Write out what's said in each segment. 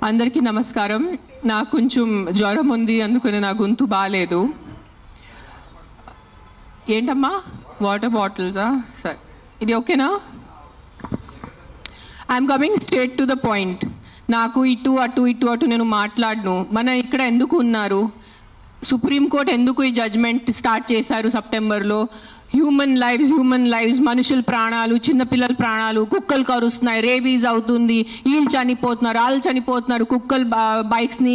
అందరికీ నమస్కారం. నాకు కొంచెం జ్వరం ఉంది, అందుకని నా గొంతు బాగాలేదు. ఏంటమ్మా, వాటర్ బాటిల్సా? సరే, ఇది ఓకేనా? I'm coming straight to the point. నాకు ఇటు అటు నేను మాట్లాడను. మన ఇక్కడ ఎందుకు ఉన్నారు? సుప్రీంకోర్టు ఎందుకు ఈ జడ్జ్మెంట్ స్టార్ట్ చేశారు సెప్టెంబర్లో? హ్యూమన్ లైవ్స్, మనుషుల ప్రాణాలు, చిన్నపిల్లల ప్రాణాలు, కుక్కలు కరుస్తున్నాయి, రేబీస్ అవుతుంది, వీళ్ళు చనిపోతున్నారు, వాళ్ళు చనిపోతున్నారు, కుక్కలు బైక్స్ని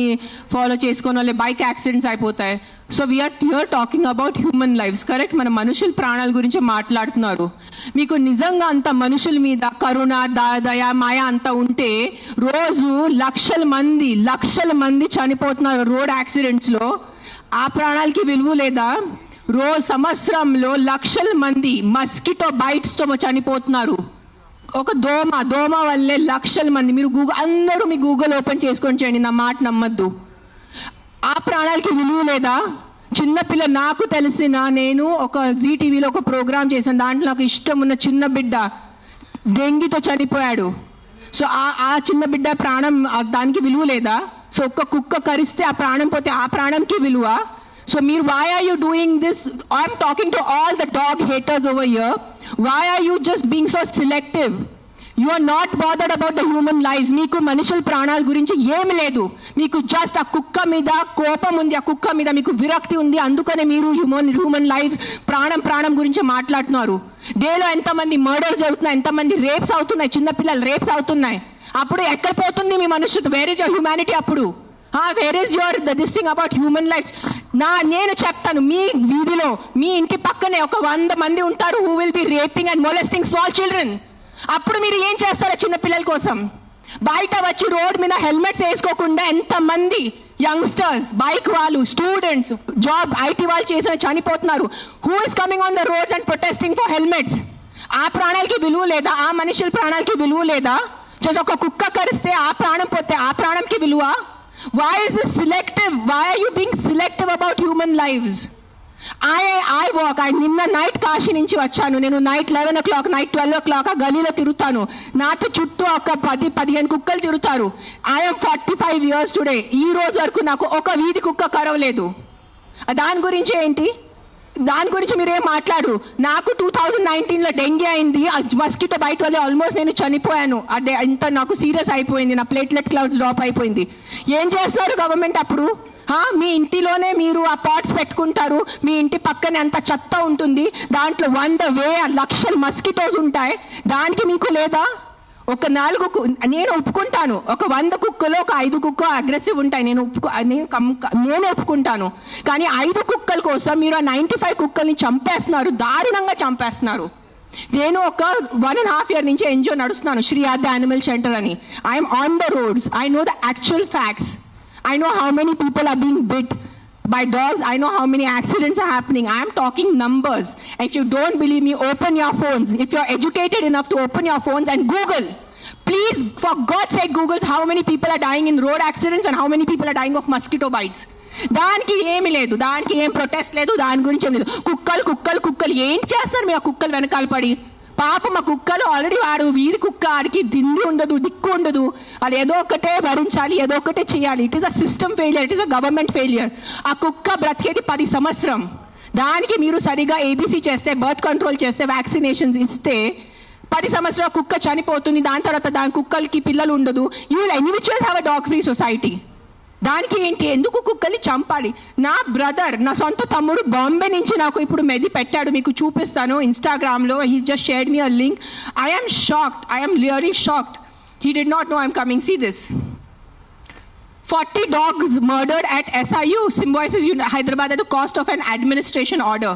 ఫాలో చేసుకుని వాళ్ళే బైక్ యాక్సిడెంట్స్ అయిపోతాయి. So we're here talking about human lives, correct? మన మనుషుల ప్రాణాల గురించి మాట్లాడుతున్నారు. మీకు నిజంగా అంత మనుషుల మీద కరుణ, దయ, మాయ అంతా ఉంటే రోజు లక్షల మంది చనిపోతున్నారు రోడ్ యాక్సిడెంట్స్లో. ఆ ప్రాణాలకి విలువ లేదా? రోజు సంవత్సరంలో లక్షల మంది మస్కిటో బైట్స్తో చనిపోతున్నారు. ఒక దోమ వల్లే లక్షల మంది. మీరు అందరూ మీ గూగుల్ ఓపెన్ చేసుకొని చేయండి, నా మాట నమ్మద్దు. ఆ ప్రాణాలకి విలువ లేదా? చిన్నపిల్ల, నాకు నేను ఒక జీటీవీలో ఒక ప్రోగ్రామ్ చేశాను. దాంట్లో నాకు ఇష్టం ఉన్న చిన్న బిడ్డ డెంగీతో చనిపోయాడు. సో ఆ చిన్న బిడ్డ ప్రాణం, దానికి విలువ లేదా? సో ఒక్క కుక్క కరిస్తే ఆ ప్రాణం పోతే ఆ ప్రాణంకి విలువ? So why are you doing this? I'm talking to all the dog haters over here. Why are you just being so selective? You are not bothered about the human lives. మీకు మనుషుల ప్రాణాల గురించి ఏమి లేదు. మీకు జస్ట్ ఆ కుక్క మీద కోపం ఉంది, ఆ కుక్క మీద మీకు విరక్తి ఉంది. అందుకనే మీరు హ్యూమన్ లైఫ్, ప్రాణం గురించి మాట్లాడుతున్నారు. డేలో ఎంతమంది మర్డర్స్ జరుగుతున్నాయి, ఎంతమంది రేప్స్ అవుతున్నాయి, చిన్నపిల్లలు రేప్స్ అవుతున్నాయి. అప్పుడు ఎక్కడ పోతుంది మీ మనుషులు? Where is your humanity? అప్పుడు where is your this thing about human life? నేను చెప్తాను, మీ వీధిలో, మీ ఇంటి పక్కనే ఒక 100 మంది ఉంటారు who will be raping and molesting small children. అప్పుడు మీరు ఏం చేస్తారో చిన్న పిల్లల కోసం? బయట వచ్చి రోడ్ మీద హెల్మెట్స్ వేసుకోకుండా ఎంతమంది యంగ్స్టర్స్, బైక్ వాళ్ళు, స్టూడెంట్స్, జాబ్ ఐటీ వాళ్ళు చేసిన చనిపోతున్నారు. Who is coming on the roads and protesting for helmets? ఆ ప్రాణాలకి విలువ లేదా? ఆ మనుషుల ప్రాణాలకి విలువ లేదా? జస్ట్ ఒక కుక్క కరిస్తే ఆ ప్రాణం పోతే ఆ ప్రాణంకి విలువ? Why is this selective? Why are you being selective about human lives? I walk. నిన్న నైట్ కాశీ నుంచి వచ్చాను. నేను నైట్ 11 o'clock, నైట్ 12 o'clock ఆ గలీలో తిరుగుతాను. నాతో చుట్టూ ఒక 10-15 కుక్కలు తిరుగుతారు. I'm 45 years today. ఈ రోజు వరకు నాకు ఒక వీధి కుక్క కరవలేదు. దాని గురించి ఏంటి? దాని గురించి మీరేం మాట్లాడరు. నాకు 2019లో డెంగీ అయింది. మస్కిటో బైట్ వల్ల ఆల్మోస్ట్ నేను చనిపోయాను. అదే ఇంత నాకు సీరియస్ అయిపోయింది. నా ప్లేట్లెట్ క్లౌడ్స్ డ్రాప్ అయిపోయింది. ఏం చేస్తారు గవర్నమెంట్ అప్పుడు? మీ ఇంటిలోనే మీరు ఆ పాట్స్ పెట్టుకుంటారు. మీ ఇంటి పక్కనే అంత చెత్త ఉంటుంది. దాంట్లో 100,000 లక్షల మస్కిటోస్ ఉంటాయి. దానికి మీకు లేదా? ఒక 4 నేను ఒప్పుకుంటాను. ఒక 100 కుక్కలో ఒక 5 కుక్క అగ్రెసివ్ ఉంటాయి. నేను ఒప్పుకుంటాను. కానీ 5 కుక్కల కోసం మీరు ఆ 95 కుక్కల్ని చంపేస్తున్నారు, దారుణంగా చంపేస్తున్నారు. నేను ఒక 1.5 year నుంచి ఎన్జిఓ నడుస్తున్నాను, శ్రీ ఆద్య యానిమల్ షెల్టర్ అని. I'm on the roads. I know the actual facts. I know how many people are being bit by dogs. I know how many accidents are happening. I am talking numbers. If you don't believe me, open your phones. If you're educated enough to open your phones and Google. Please, for God's sake, Google how many people are dying in road accidents and how many people are dying of mosquito bites. దానికి ఏమి లేదు, దానికి ఏం protest లేదు, దాని గురించి ఏం లేదు. కుక్కలు ఏం చేస్తారు మీ ఆ కుక్కలు వెనకాల పడి? పాపం మా కుక్కలు ఆల్రెడీ వాడు వీరి కుక్క, ఆడికి దిండి ఉండదు, దిక్కు ఉండదు. అది ఏదో ఒకటే భరించాలి, ఏదో ఒకటే చేయాలి. It is a system failure, it is a government failure. ఆ కుక్క బ్రతికేది 10 సంవత్సరం. దానికి మీరు సరిగా ఏబీసీ చేస్తే, బర్త్ కంట్రోల్ చేస్తే, వ్యాక్సినేషన్స్ ఇస్తే 10 సంవత్సరాల కుక్క చనిపోతుంది. దాని తర్వాత దాని కుక్కలకి పిల్లలు ఉండదు. You will any which ways have a dog free society. దానికి ఏంటి? ఎందుకు కుక్కల్ని చంపాలి? నా బ్రదర్, నా సొంత తమ్ముడు బాంబే నుంచి నాకు ఇప్పుడు మెది పెట్టాడు, మీకు చూపిస్తాను ఇన్స్టాగ్రామ్లో. He just shared me a link. I am shocked. I am really shocked. He did not know I'm coming. See this. 40 dogs murdered at SIU, Symbiosis Hyderabad at the cost of an administration order.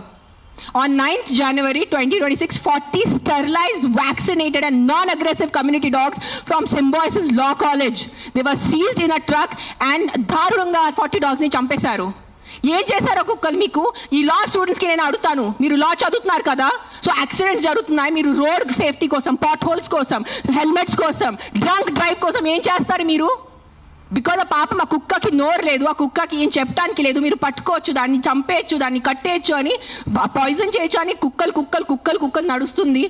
On 9th January 2026, 40 sterilized, vaccinated and non-aggressive community dogs from Symbiosis Law College. They were seized in a truck and దారుణంగా 40 dogs ని చంపేశారు. ఏం చేశారో కుక్కలు మీకు? ఈ లా స్టూడెంట్స్కి నేను అడుగుతాను, మీరు లా చదువుతున్నారు కదా, సో యాక్సిడెంట్స్ జరుగుతున్నాయి, మీరు రోడ్ సేఫ్టీ కోసం, పాట్ హోల్స్ కోసం, హెల్మెట్స్ కోసం, డ్రంక్ డ్రైవ్ కోసం ఏం చేస్తారు మీరు? బికాజ్ ఆ పాపం ఆ కుక్కకి నోరు లేదు, ఆ కుక్కకి ఏం చెప్పడానికి లేదు. మీరు పట్టుకోవచ్చు, దాన్ని చంపేయచ్చు, దాన్ని కట్టేయచ్చు అని, పాయిజన్ చేయొచ్చు అని కుక్కలు నడుస్తుంది.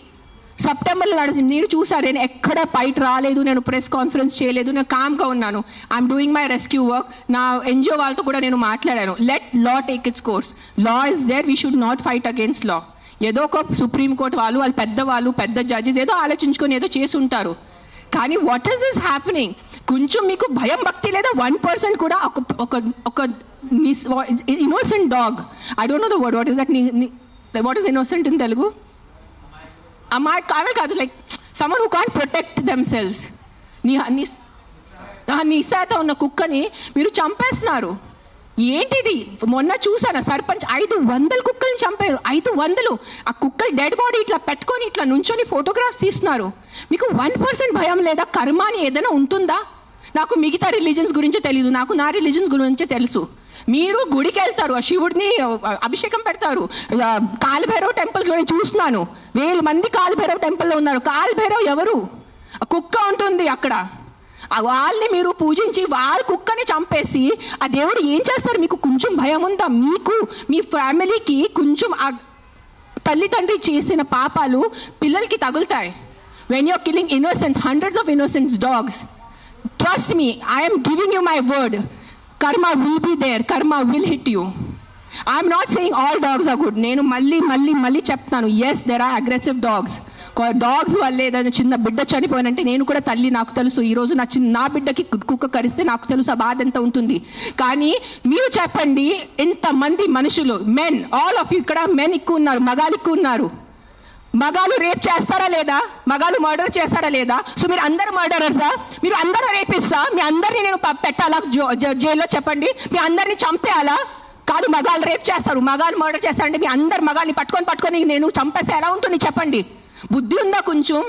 సెప్టెంబర్లో నడిచింది. నేను చూసాను, నేను ఎక్కడ బయట రాలేదు, నేను ప్రెస్ కాన్ఫరెన్స్ చేయలేదు, నేను కామ్గా ఉన్నాను. I'm doing my rescue work. నా ఎన్జిఓ వాళ్ళతో కూడా నేను మాట్లాడాను. Let law take its course. Law is there, we should not fight against law. ఏదో ఒక సుప్రీంకోర్టు వాళ్ళు పెద్దవాళ్ళు, పెద్ద జడ్జెస్ ఏదో ఆలోచించుకొని ఏదో చేసి ఉంటారు. కానీ వాట్ ఈస్ దిస్ హ్యాపెనింగ్? కొంచెం మీకు భయం భక్తి లేదా? 1% కూడా ఒక innocent dog, I don't know the word, what is that, what is innocent in Telugu? కాదు, like someone who can't protect themselves. నిస్సాత ఉన్న కుక్కని మీరు చంపేస్తున్నారు. ఏంటిది? మొన్న చూసాను, సర్పంచ్ 500 కుక్కల్ని చంపారు. 500. ఆ కుక్కలు డెడ్ బాడీ ఇట్లా పెట్టుకొని ఇట్లా నుంచొని ఫోటోగ్రాఫ్స్ తీస్తున్నారు. మీకు 1% భయం లేదా? కర్మ అని ఏదైనా ఉంటుందా? నాకు మిగతా రిలీజన్స్ గురించి తెలీదు, నాకు నా రిలీజన్స్ గురించి తెలుసు. మీరు గుడికి వెళ్తారు, ఆ శివుడిని అభిషేకం పెడతారు. కాలభైరవ్ టెంపుల్స్ లో నేను చూస్తున్నాను, 1000 మంది కాలభైరవ్ టెంపుల్లో ఉన్నారు. కాలభైరవ్ ఎవరు? కుక్క ఉంటుంది అక్కడ. వాళ్ళని మీరు పూజించి వాళ్ళ కుక్కని చంపేసి ఆ దేవుడు ఏం చేస్తారు? మీకు కొంచెం భయం ఉందా? మీకు మీ ఫ్యామిలీకి కొంచెం ఆ తల్లిదండ్రి చేసిన పాపాలు పిల్లలకి తగులుతాయి. When you're killing innocence, hundreds of innocence dogs, trust me, I am giving you my word, karma will be there, karma will hit you. I am not saying all dogs are good. నేను మళ్ళీ చెప్తాను, yes there are aggressive dogs. Dogs వల్లే ఏదైనా చిన్న బిడ్డ చనిపోయినంటే నేను కూడా తల్లి, నాకు తెలుసు. ఈరోజు నా బిడ్డకి కుక్క కరిస్తే నాకు తెలుసు ఆ బాధ ఎంత ఉంటుంది. కానీ మీరు చెప్పండి, ఇంతమంది మనుషులు, మెన్, ఆల్ ఆఫ్ యూ, ఇక్కడ మెన్ ఎక్కువ ఉన్నారు, మగాళ్ళు ఎక్కువ ఉన్నారు. మగాళ్ళు రేప్ చేస్తారా లేదా? మగాళ్ళు మర్డర్ చేస్తారా లేదా? సో మీరు అందరు మర్డరర్సా? మీరు అందరూ రేపిస్తా? మీ అందరినీ నేను పెట్టాలా జైల్లో? చెప్పండి, మీ అందరినీ చంపేయాలా? కాదు, మగాళ్ళు రేప్ చేస్తారు, మగాళ్ళు మర్డర్ చేస్తారంటే మీ అందరు మగాళ్ళని పట్టుకొని నేను చంపేస్తే ఎలా ఉంటుంది? చెప్పండి, బుద్ధి ఉందా కొంచెం?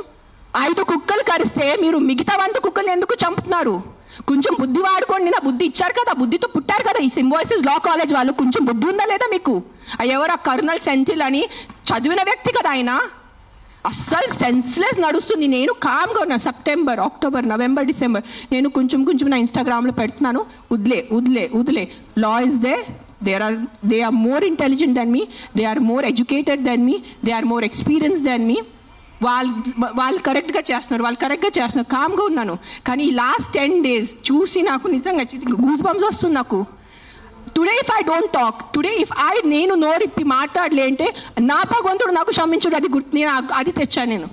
5 కుక్కలు కరిస్తే మీరు మిగతా 100 కుక్కల్ని ఎందుకు చంపుతున్నారు? కొంచెం బుద్ధి వాడుకోండి. నా బుద్ధి ఇచ్చారు కదా, బుద్ధితో పుట్టారు కదా ఈ సింబాయిసిస్ లా కాలేజ్ వాళ్ళు. కొంచెం బుద్ధి ఉందా లేదా మీకు? ఎవరు కర్నల్ సెంథిల్ అని చదివిన వ్యక్తి కదా ఆయన. అస్సలు సెన్స్లెస్ నడుస్తుంది. నేను కామ్గా ఉన్నా. సెప్టెంబర్, అక్టోబర్, నవంబర్, డిసెంబర్ నేను కొంచెం నా ఇన్స్టాగ్రామ్లో పెడుతున్నాను, వదిలే. Law is they. They are more intelligent than me, they are more educated than me, they are more experienced than me. వాళ్ళు కరెక్ట్గా చేస్తున్నారు, కామ్గా ఉన్నాను. కానీ ఈ లాస్ట్ 10 days చూసి నాకు నిజంగా గూస్ బంప్స్ వస్తుంది నాకు. Today if I don't talk, నేను నోరిప్పి మాట్లాడలే అంటే నా భగవంతుడు నాకు క్షమించుడు, అది నేను అది తెచ్చాను. నేను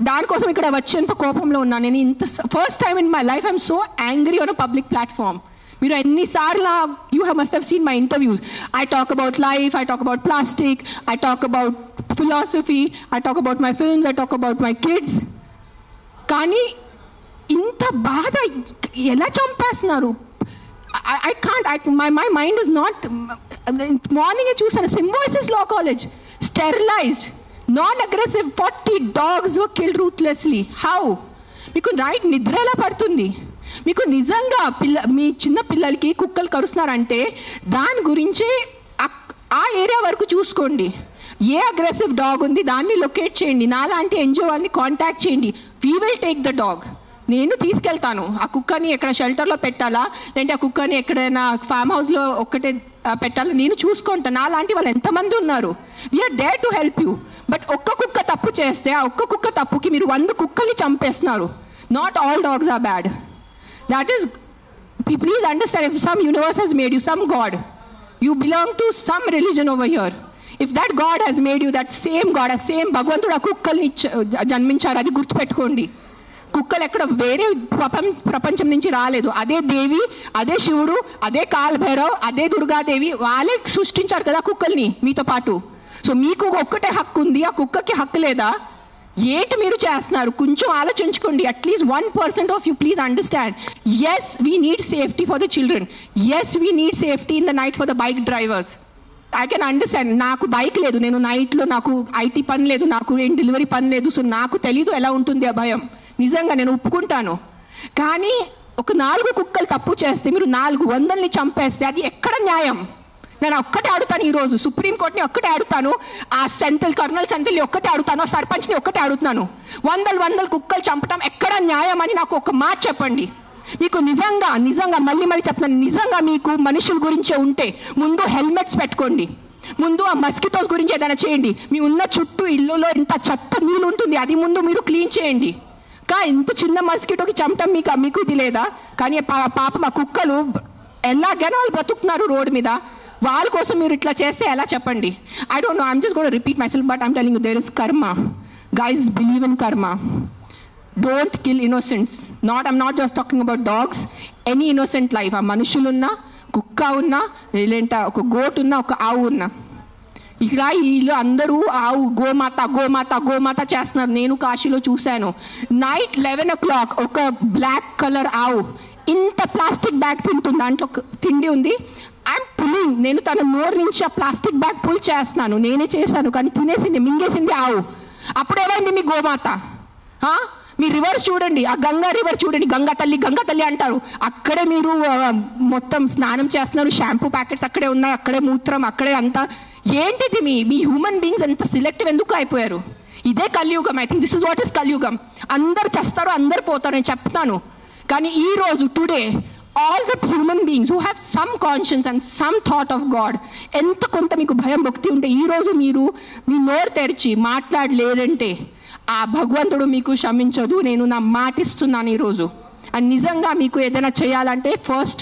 దానికోసం ఇక్కడ వచ్చేంత కోపంలో ఉన్నాను. నేను first time in my life I'm so angry on a public platform. మీరు ఎన్నిసార్లు you must have seen my interviews. I talk about life, I talk about plastic, I talk about philosophy, I talk about my films, I talk about my kids. కానీ ఇంత బాధ ఎలా చంపేస్తున్నారు? I can't, my mind is not. మార్నింగే చూసాను, సింబాయిసిస్ law college sterilised, non aggressive, 40 dogs were killed ruthlessly. How? మీకు night నిద్ర ఎలా పడుతుంది? మీకు నిజంగా మీ చిన్న పిల్లలకి కుక్కలు కరుస్తున్నారంటే దాని గురించి ఆ ఏరియా వరకు చూసుకోండి. ఏ అగ్రెసివ్ డాగ్ ఉంది దాన్ని లొకేట్ చేయండి. నాలాంటి ఎన్జిఓ వాళ్ళని కాంటాక్ట్ చేయండి. We will take the dog. నేను తీసుకెళ్తాను. ఆ కుక్కని ఎక్కడ షెల్టర్లో పెట్టాలా, లేదంటే ఆ కుక్కని ఎక్కడైనా ఫామ్ హౌస్లో ఒక్కటే పెట్టాలా, నేను చూసుకుంటాను. నాలాంటి వాళ్ళు ఎంతమంది ఉన్నారు. We're there to help you. But ఒక్క కుక్క తప్పు చేస్తే ఆ ఒక్క కుక్క తప్పుకి మీరు 100 కుక్కల్ని చంపేస్తున్నారు. Not all dogs are bad. That is, please understand, if some universe has made you, some God, you belong to some religion over here. If that God has made you, that same God, a same భగవంతుడు ఆ కుక్కల్ని జన్మించారు, అది గుర్తుపెట్టుకోండి. కుక్కలు ఎక్కడ వేరే ప్రపంచం నుంచి రాలేదు. అదే దేవి, అదే శివుడు, అదే కాలభైరవ్, అదే దుర్గాదేవి, వాళ్ళే సృష్టించారు కదా కుక్కల్ని మీతో పాటు. సో మీకు ఒక్కటే హక్కు ఉంది, ఆ కుక్కకి హక్కు లేదా? ఏంటి మీరు చేస్తున్నారు? కొంచెం ఆలోచించుకోండి. At least 1% of you please understand. Yes we need safety for the children. Yes we need safety in the night for the bike drivers. I can understand. నాకు బైక్ లేదు, నేను నైట్లో నాకు ఐటీ పని లేదు, నాకు ఏం డెలివరీ పని లేదు. సో నాకు తెలీదు ఎలా ఉంటుంది ఆ భయం. నిజంగా నేను ఒప్పుకుంటాను. కానీ ఒక 4 కుక్కలు తప్పు చేస్తే మీరు 400ని చంపేస్తే అది ఎక్కడ న్యాయం? నేను ఒక్కటే అడుగుతాను ఈరోజు, సుప్రీంకోర్టుని ఒక్కటే అడుగుతాను, ఆ కర్నల్ సెంథిల్ని ఒక్కటే అడుగుతాను, ఆ సర్పంచ్ని ఒక్కటే అడుగుతున్నాను. 100 కుక్కలు చంపటం ఎక్కడ న్యాయం అని నాకు ఒక మాట చెప్పండి. మీకు నిజంగా మళ్ళీ చెప్తున్నాను, నిజంగా మీకు మనుషుల గురించే ఉంటే ముందు హెల్మెట్స్ పెట్టుకోండి. ముందు ఆ మస్కిటోస్ గురించి ఏదైనా చేయండి. మీ ఉన్న చుట్టూ ఇల్లులో ఇంత చెత్త నీళ్ళు ఉంటుంది, అది ముందు మీరు క్లీన్ చేయండి. ఇంత చిన్న మస్కిటోకి చమటం మీకు ఇది లేదా? కానీ పాప మా కుక్కలు ఎలాగైనా వాళ్ళు బ్రతుకుతున్నారు రోడ్డు మీద. వాళ్ళ కోసం మీరు ఇట్లా చేస్తే ఎలా చెప్పండి? I don't know, I'm just going to repeat myself, but I'm telling you, there is karma. Guys, believe in karma. Don't kill innocents. I'm not just talking about dogs. Any innocent life. ఆ మనుషులున్నా, కుక్క ఉన్నా, లేదంటే ఒక goat ఉన్నా, ఒక ఆవు ఉన్నా. ఇక్కడ వీళ్ళు అందరూ ఆవు గోమాత గోమాత గోమాత చేస్తున్నారు. నేను కాశీలో చూశాను. నైట్ 11 o'clock ఒక బ్లాక్ కలర్ ఆవు ఇంత ప్లాస్టిక్ బ్యాగ్ తింటుంది. దాంట్లో తిండి ఉంది. I'm pulling. నేను తన నోరు నుంచి ఆ ప్లాస్టిక్ బ్యాగ్ పుల్ చేస్తున్నాను. నేనే చేశాను, కానీ తినేసింది, మింగేసింది ఆవు. అప్పుడేమైంది మీ గోమాత? మీ రివర్స్ చూడండి, ఆ గంగా రివర్ చూడండి, గంగా తల్లి అంటారు. అక్కడే మీరు మొత్తం స్నానం చేస్తున్నారు, షాంపూ ప్యాకెట్స్ అక్కడే ఉన్నాయి, అక్కడే మూత్రం, అక్కడే అంతా. ఏంటిది మీ హ్యూమన్ బీయింగ్స్ ఎంత సిలెక్టివ్ ఎందుకు అయిపోయారు? ఇదే కలియుగం. I think this is what is కలియుగం. అందరు చేస్తారు, అందరు పోతారు, నేను చెప్తాను. కానీ ఈ రోజు today all the human beings who have some conscience and some thought of God, ఎంత కొంత మీకు భయం భక్తి ఉంటే ఈ రోజు మీరు మీ నోరు తెరిచి మాట్లాడలేదంటే ఆ భగవంతుడు మీకు క్షమించదు. నేను నా మాట ఇస్తున్నాను ఈరోజు. అండ్ నిజంగా మీకు ఏదైనా చేయాలంటే first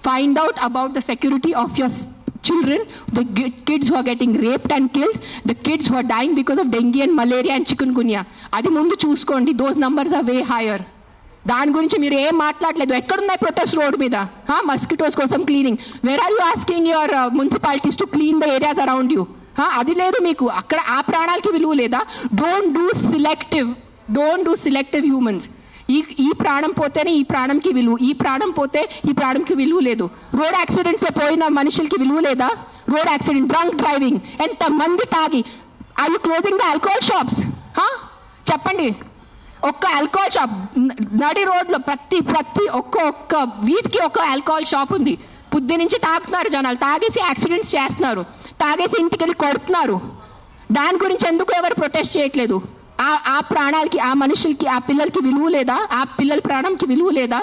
find out about the security of your children, the kids who are getting raped and killed, the kids who are dying because of dengue and malaria and chikungunya. అది ముందు చూసుకోండి. those numbers are way higher. దాని గురించి మీరు ఏం మాట్లాడలేదు. ఎక్కడున్నాయి protest road మీద? మస్కిటోస్ కోసం cleaning. Where are you asking your municipalities to clean the areas around you? అది లేదు మీకు. అక్కడ ఆ ప్రాణాలకి విలువ లేదా? Don't do selective humans. ఈ ప్రాణం పోతేనే ఈ ప్రాణంకి విలువ, ఈ ప్రాణం పోతే ఈ ప్రాణంకి విలువ లేదు. రోడ్ యాక్సిడెంట్స్ లో పోయిన మనుషులకి విలువ లేదా? రోడ్ యాక్సిడెంట్, డ్రంక్ డ్రైవింగ్, ఎంత మంది తాగి. Are you closing the alcohol shops? చెప్పండి. ఒక్క ఆల్కహాల్ షాప్ నడి రోడ్లో ప్రతి ఒక్క వీధికి ఒక ఆల్కహాల్ షాప్ ఉంది. పొద్దు నుంచి తాగుతున్నారు జనాలు, తాగేసి యాక్సిడెంట్స్ చేస్తున్నారు, తాగేసి ఇంటికి వెళ్ళి కొడుతున్నారు. దాని గురించి ఎందుకు ఎవరు ప్రొటెస్ట్ చేయట్లేదు? ఆ ప్రాణాలకి, ఆ మనుషులకి, ఆ పిల్లలకి విలువ లేదా? ఆ పిల్లల ప్రాణంకి విలువ లేదా?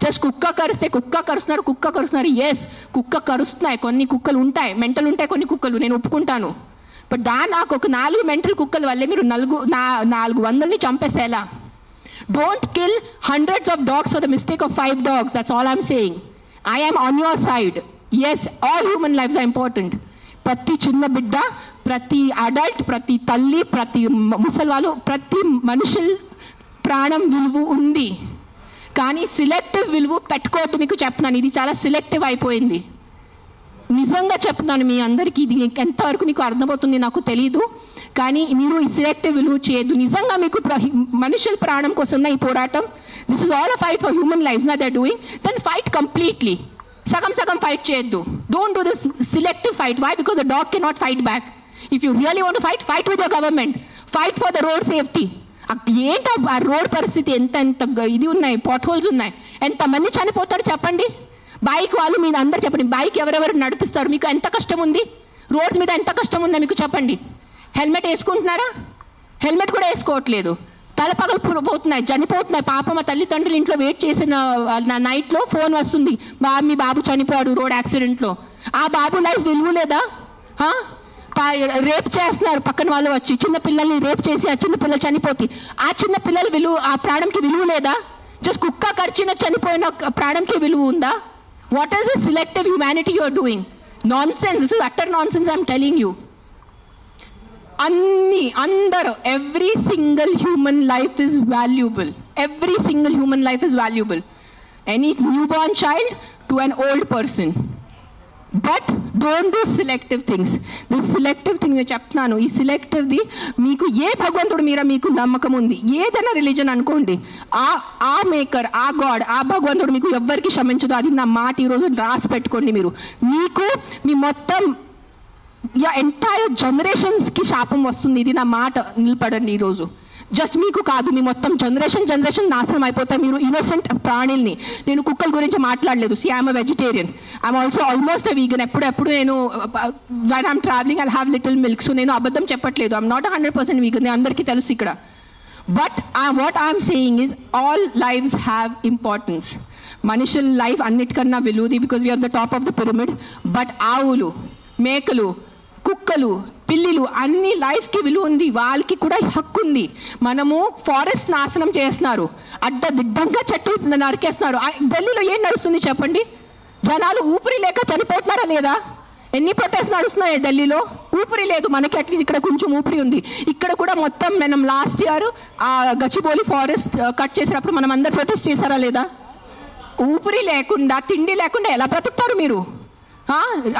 జస్ట్ కుక్క కరుస్తున్నారు. ఎస్, కుక్క కరుస్తున్నాయి. కొన్ని కుక్కలు ఉంటాయి, మెంటల్ ఉంటాయి కొన్ని కుక్కలు, నేను ఒప్పుకుంటాను. బట్ నాకు ఒక 4 మెంటల్ కుక్కల వల్లే మీరు 400ని చంపేసేలా? Don't kill hundreds of dogs for the mistake of 5 dogs. That's all I'm saying. I am on your side. Yes, all human lifes are important. ప్రతి చిన్న బిడ్డ, ప్రతి అడల్ట్, ప్రతి తల్లి, ప్రతి ముసలివాళ్ళు, ప్రతి మనుషుల ప్రాణం విలువ ఉంది. కానీ సిలెక్టివ్ విలువ పెట్టుకోవద్దు. మీకు చెప్తున్నాను, ఇది చాలా సిలెక్టివ్ అయిపోయింది. నిజంగా చెప్తున్నాను మీ అందరికీ. ఇది ఎంతవరకు మీకు అర్థమవుతుంది నాకు తెలీదు, కానీ మీరు ఈ సిలెక్టివ్ విలువ చేయొద్దు. నిజంగా మీకు మనుషుల ప్రాణం కోసం ఈ పోరాటం, this is all a fight for human lifes నా they are doing, then fight completely. సగం ఫైట్ చేయొద్దు. Don't do this selective fight. Why? Because the dog cannot fight back. If you really want to fight with your government. Fight for the road safety. ఏంటి ఆ road పరిస్థితి? ఎంత ఇది ఉన్నాయి, pot holes ఉన్నాయి, ఎంతమంది చనిపోతారు చెప్పండి. బైక్ వాళ్ళు మీరు అందరు చెప్పండి, బైక్ ఎవరెవరు నడిపిస్తారు? మీకు ఎంత కష్టం ఉంది? రోడ్ మీద ఎంత కష్టం ఉందో మీకు చెప్పండి. హెల్మెట్ వేసుకుంటున్నారా? హెల్మెట్ కూడా వేసుకోవట్లేదు. తల పగలు పోతున్నాయి, చనిపోతున్నాయి. పాప మా తల్లిదండ్రులు ఇంట్లో వెయిట్ చేసిన నైట్లో ఫోన్ వస్తుంది, మీ బాబు చనిపోయాడు రోడ్ యాక్సిడెంట్లో. ఆ బాబు లైఫ్ విలువ లేదా? రేప్ చేస్తున్నారు పక్కన వాళ్ళు వచ్చి, చిన్న పిల్లల్ని రేప్ చేసి ఆ చిన్న పిల్లలు చనిపోతే ఆ చిన్న పిల్లల విలువ, ఆ ప్రాణంకి విలువ లేదా? జస్ట్ కుక్క కరిచిన చనిపోయిన ప్రాణంకి విలువ ఉందా? What is the selective humanity you are doing? Nonsense. This is utter nonsense I'm telling you. అందరూ, every single human life is valuable. Every single human life is valuable. Any new born child to an old person. But don't do selective things. This selective thing నేను చెప్తున్నాను. ఈ సెలెక్టివ్ది మీకు ఏ భగవంతుడు మీద మీకు నమ్మకం ఉంది, ఏదైనా రిలీజన్ అనుకోండి, ఆ మేకర్, ఆ గాడ్, ఆ భగవంతుడు మీకు ఎవ్వరికి క్షమించదు. అది నా మాట. ఈరోజు రాసి పెట్టుకోండి. మీకు మీ మొత్తం ఎంటైర్ జనరేషన్స్కి శాపం వస్తుంది. ఇది నా మాట. నిలబడండి ఈరోజు. జస్ట్ మీకు కాదు, మీ మొత్తం జనరేషన్ నాశనం అయిపోతాయి. మీరు ఇన్నోసెంట్ ప్రాణుల్ని. నేను కుక్కల గురించి మాట్లాడలేదు. See I'm vegetarian. I'm also almost vegan. ఎప్పుడు నేను when I'm travelling I have little milk. So నేను అబద్ధం చెప్పట్లేదు. I'm not 100% vegan. అందరికీ తెలుసు ఇక్కడ. But what I'm saying is all lives have importance. మనుషుల లైఫ్ అన్నిటికన్నా విలువది, because we're the top of the pyramid. But ఆవులు, మేకలు, కుక్కలు, పిల్లిలు అన్ని లైఫ్కి విలువ ఉంది, వాళ్ళకి కూడా హక్కు ఉంది. మనము ఫారెస్ట్ నాశనం చేస్తున్నారు, అడ్డదిడ్డంగా చెట్టు నరికేస్తున్నారు. ఢిల్లీలో ఏం నడుస్తుంది చెప్పండి? జనాలు ఊపిరి లేక చనిపోతున్నారా లేదా? ఎన్ని ప్రొటెస్ట్ నడుస్తున్నాయి ఢిల్లీలో? ఊపిరి లేదు. మనకి అట్లీస్ట్ ఇక్కడ కొంచెం ఊపిరి ఉంది. ఇక్కడ కూడా మొత్తం మనం లాస్ట్ ఇయర్ ఆ గచ్చిబౌలి ఫారెస్ట్ కట్ చేసినప్పుడు మనం అందరు ప్రొటెస్ట్ చేశారా లేదా? ఊపిరి లేకుండా, తిండి లేకుండా ఎలా బ్రతుకుతారు మీరు?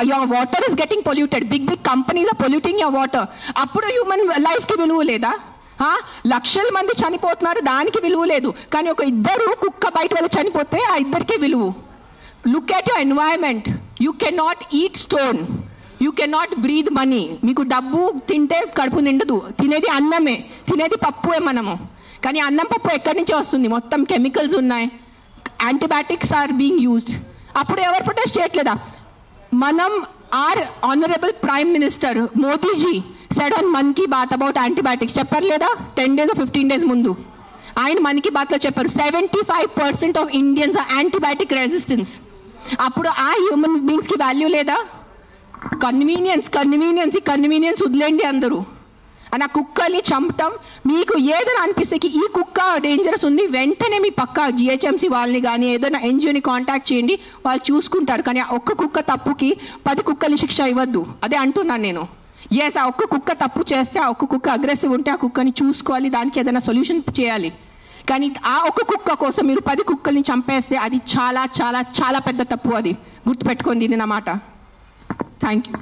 Your water is getting polluted, big big companies are polluting your water. అప్పుడు హ్యూమన్ లైఫ్కి విలువ లేదా? లక్షల మంది చనిపోతున్నారు, దానికి విలువ లేదు. కానీ ఒక ఇద్దరు కుక్క బయట వెళ్ళి చనిపోతే ఆ ఇద్దరికే విలువ. Look at your environment. You cannot eat stone, you cannot breathe money. మీకు డబ్బు తింటే కడుపు నిండదు, తినేది అన్నమే, తినేది పప్పుే మనము. కానీ అన్నం పప్పు ఎక్కడి నుంచి వస్తుంది? మొత్తం కెమికల్స్ ఉన్నాయి, యాంటీబయాటిక్స్ ఆర్ బీయింగ్ యూజ్డ్. అప్పుడు ఎవరు ప్రొటెస్ట్ చేయట్లేదా? మనం are honourable prime minister Modiji said on Mann Ki Baat about antibiotics, చెప్పారు లేదా? 10 days or 15 days ముందు ఆయన మన్ కీ బాత్లో చెప్పారు 75% of Indians are antibiotic resistance. అప్పుడు ఆ హ్యూమన్ బీయింగ్స్కి వాల్యూ లేదా? కన్వీనియన్స్ వదిలేండి అందరూ. అని ఆ కుక్కల్ని చంపటం మీకు ఏదైనా అనిపిస్తే ఈ కుక్క డేంజరస్ ఉంది, వెంటనే మీ పక్క జిహెచ్ఎంసీ వాళ్ళని కానీ ఏదైనా ఎన్జిఓని కాంటాక్ట్ చేయండి, వాళ్ళు చూసుకుంటారు. కానీ ఒక్క కుక్క తప్పుకి 10 కుక్కల్ని శిక్ష ఇవ్వద్దు. అదే అంటున్నాను నేను. ఆ ఒక్క కుక్క తప్పు చేస్తే, ఆ ఒక్క కుక్క అగ్రెసివ్ ఉంటే ఆ కుక్కని చూసుకోవాలి, దానికి ఏదైనా సొల్యూషన్ చేయాలి. కానీ ఆ ఒక్క కుక్క కోసం మీరు 10 కుక్కల్ని చంపేస్తే అది చాలా చాలా చాలా పెద్ద తప్పు. అది గుర్తుపెట్టుకోండి, ఇది నా మాట. Thank you.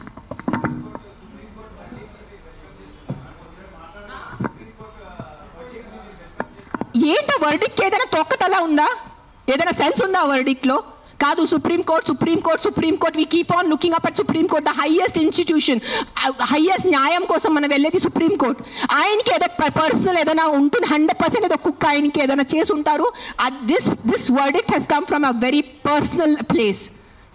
ఏంటో వర్డిక్ట్ ఏదైనా తొక్కతలా ఉందా? ఏదైనా సెన్స్ ఉందా వర్డిక్ట్లో? కాదు, supreme court we keep on looking up at supreme court, the highest institution. Highest న్యాయం కోసం మనం వెళ్ళేది సుప్రీంకోర్ట్. ఆయనకి ఏదో పర్సనల్ ఏదైనా ఉంటుంది, 100% ఏదో కుక్క ఆయనకి ఏదైనా చేసి ఉంటారు. This verdict has come from a very personal place.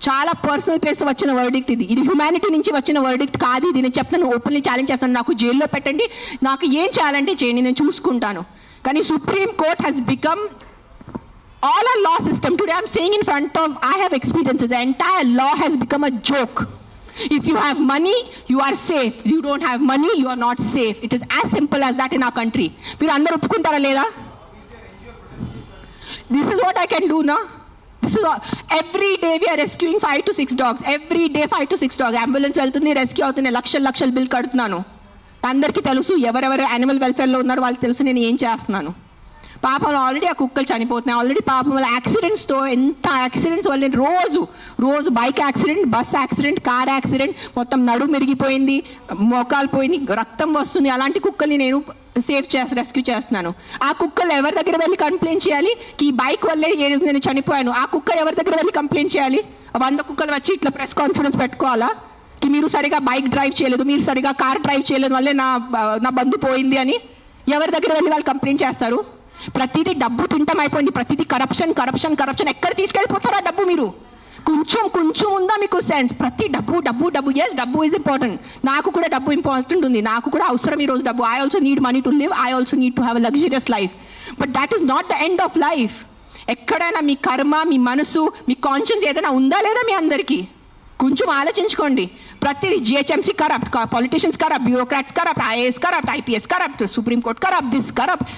చాలా పర్సనల్ ప్లేస్ వచ్చిన వర్డిక్ట్ ఇది. ఇది హ్యుమానిటీ నుంచి వచ్చిన వర్డిక్ట్ కాదు. ఇది నేను చెప్తాను, ఓపెన్లీ ఛాలెంజ్ చేస్తాను. నాకు జైల్లో పెట్టండి, నాకు ఏం చేయాలంటే చేయండి, నేను చూసుకుంటాను. కానీ supreme court has become all our law system. Today I'm saying in front of, I have experiences, the entire law has become a joke. If you have money, you are safe. You don't have money, you are not safe. It is as simple as that in our country. మీరు అందరూ ఒప్పుకుంటారా లేదా? This is what I can do now. This is all. Every day we are rescuing 5 to 6 dogs. Every day 5 to 6 dogs. Ambulance వెళ్తుంది, rescue అవుతుంది, లక్షల bill కడుతున్నాను. అందరికీ తెలుసు, ఎవరెవరు యానిమల్ వెల్ఫేర్లో ఉన్నారో వాళ్ళకి తెలుసు నేను ఏం చేస్తున్నాను. పాపం ఆల్రెడీ ఆ కుక్కలు చనిపోతున్నాయి. ఆల్రెడీ పాపం వాళ్ళ యాక్సిడెంట్స్తో, ఎంత యాక్సిడెంట్స్ వల్ల రోజు bike accident, bus accident, car accident, మొత్తం నడుము మెరిగిపోయింది, మోకాలు పోయింది, రక్తం వస్తుంది. అలాంటి కుక్కల్ని నేను రెస్క్యూ చేస్తున్నాను. ఆ కుక్కలు ఎవరి దగ్గర వెళ్ళి కంప్లైంట్ చేయాలి? ఈ బైక్ వల్లే నేను చనిపోయాను. ఆ కుక్క ఎవరి దగ్గర వెళ్ళి కంప్లైంట్ చేయాలి? 100 కుక్కలు వచ్చి ఇట్లా ప్రెస్ కాన్ఫరెన్స్ పెట్టుకోవాలా? మీరు సరిగా బైక్ డ్రైవ్ చేయలేదు, మీరు సరిగా కార్ డ్రైవ్ చేయలేదు వల్లే నా బంధు పోయింది అని ఎవరి దగ్గర వెళ్ళి వాళ్ళు కంప్లైంట్ చేస్తారు? ప్రతిదీ డబ్బు తింటం అయిపోయింది, ప్రతిదీ కరప్షన్. ఎక్కడ తీసుకెళ్ళిపోతారా డబ్బు? మీరు కొంచెం ఉందా మీకు సెన్స్? ప్రతి డబ్బు. ఎస్, డబ్బు ఈజ్ ఇంపార్టెంట్. నాకు కూడా డబ్బు ఇంపార్టెంట్ ఉంది, నాకు కూడా అవసరం ఈరోజు డబ్బు. I also need money to live, I also need to have a luxurious life. But that is not the end of life. ఎక్కడైనా మీ కర్మ, మీ మనసు, మీ కాన్షియన్స్ ఏదైనా ఉందా లేదా మీ అందరికీ? కొంచెం ఆలోచించుకోండి. ప్రతిదీ GHMC corrupt, politicians corrupt, bureaucrats corrupt, IAS corrupt, IPS corrupt, supreme court corrupt, this corrupt.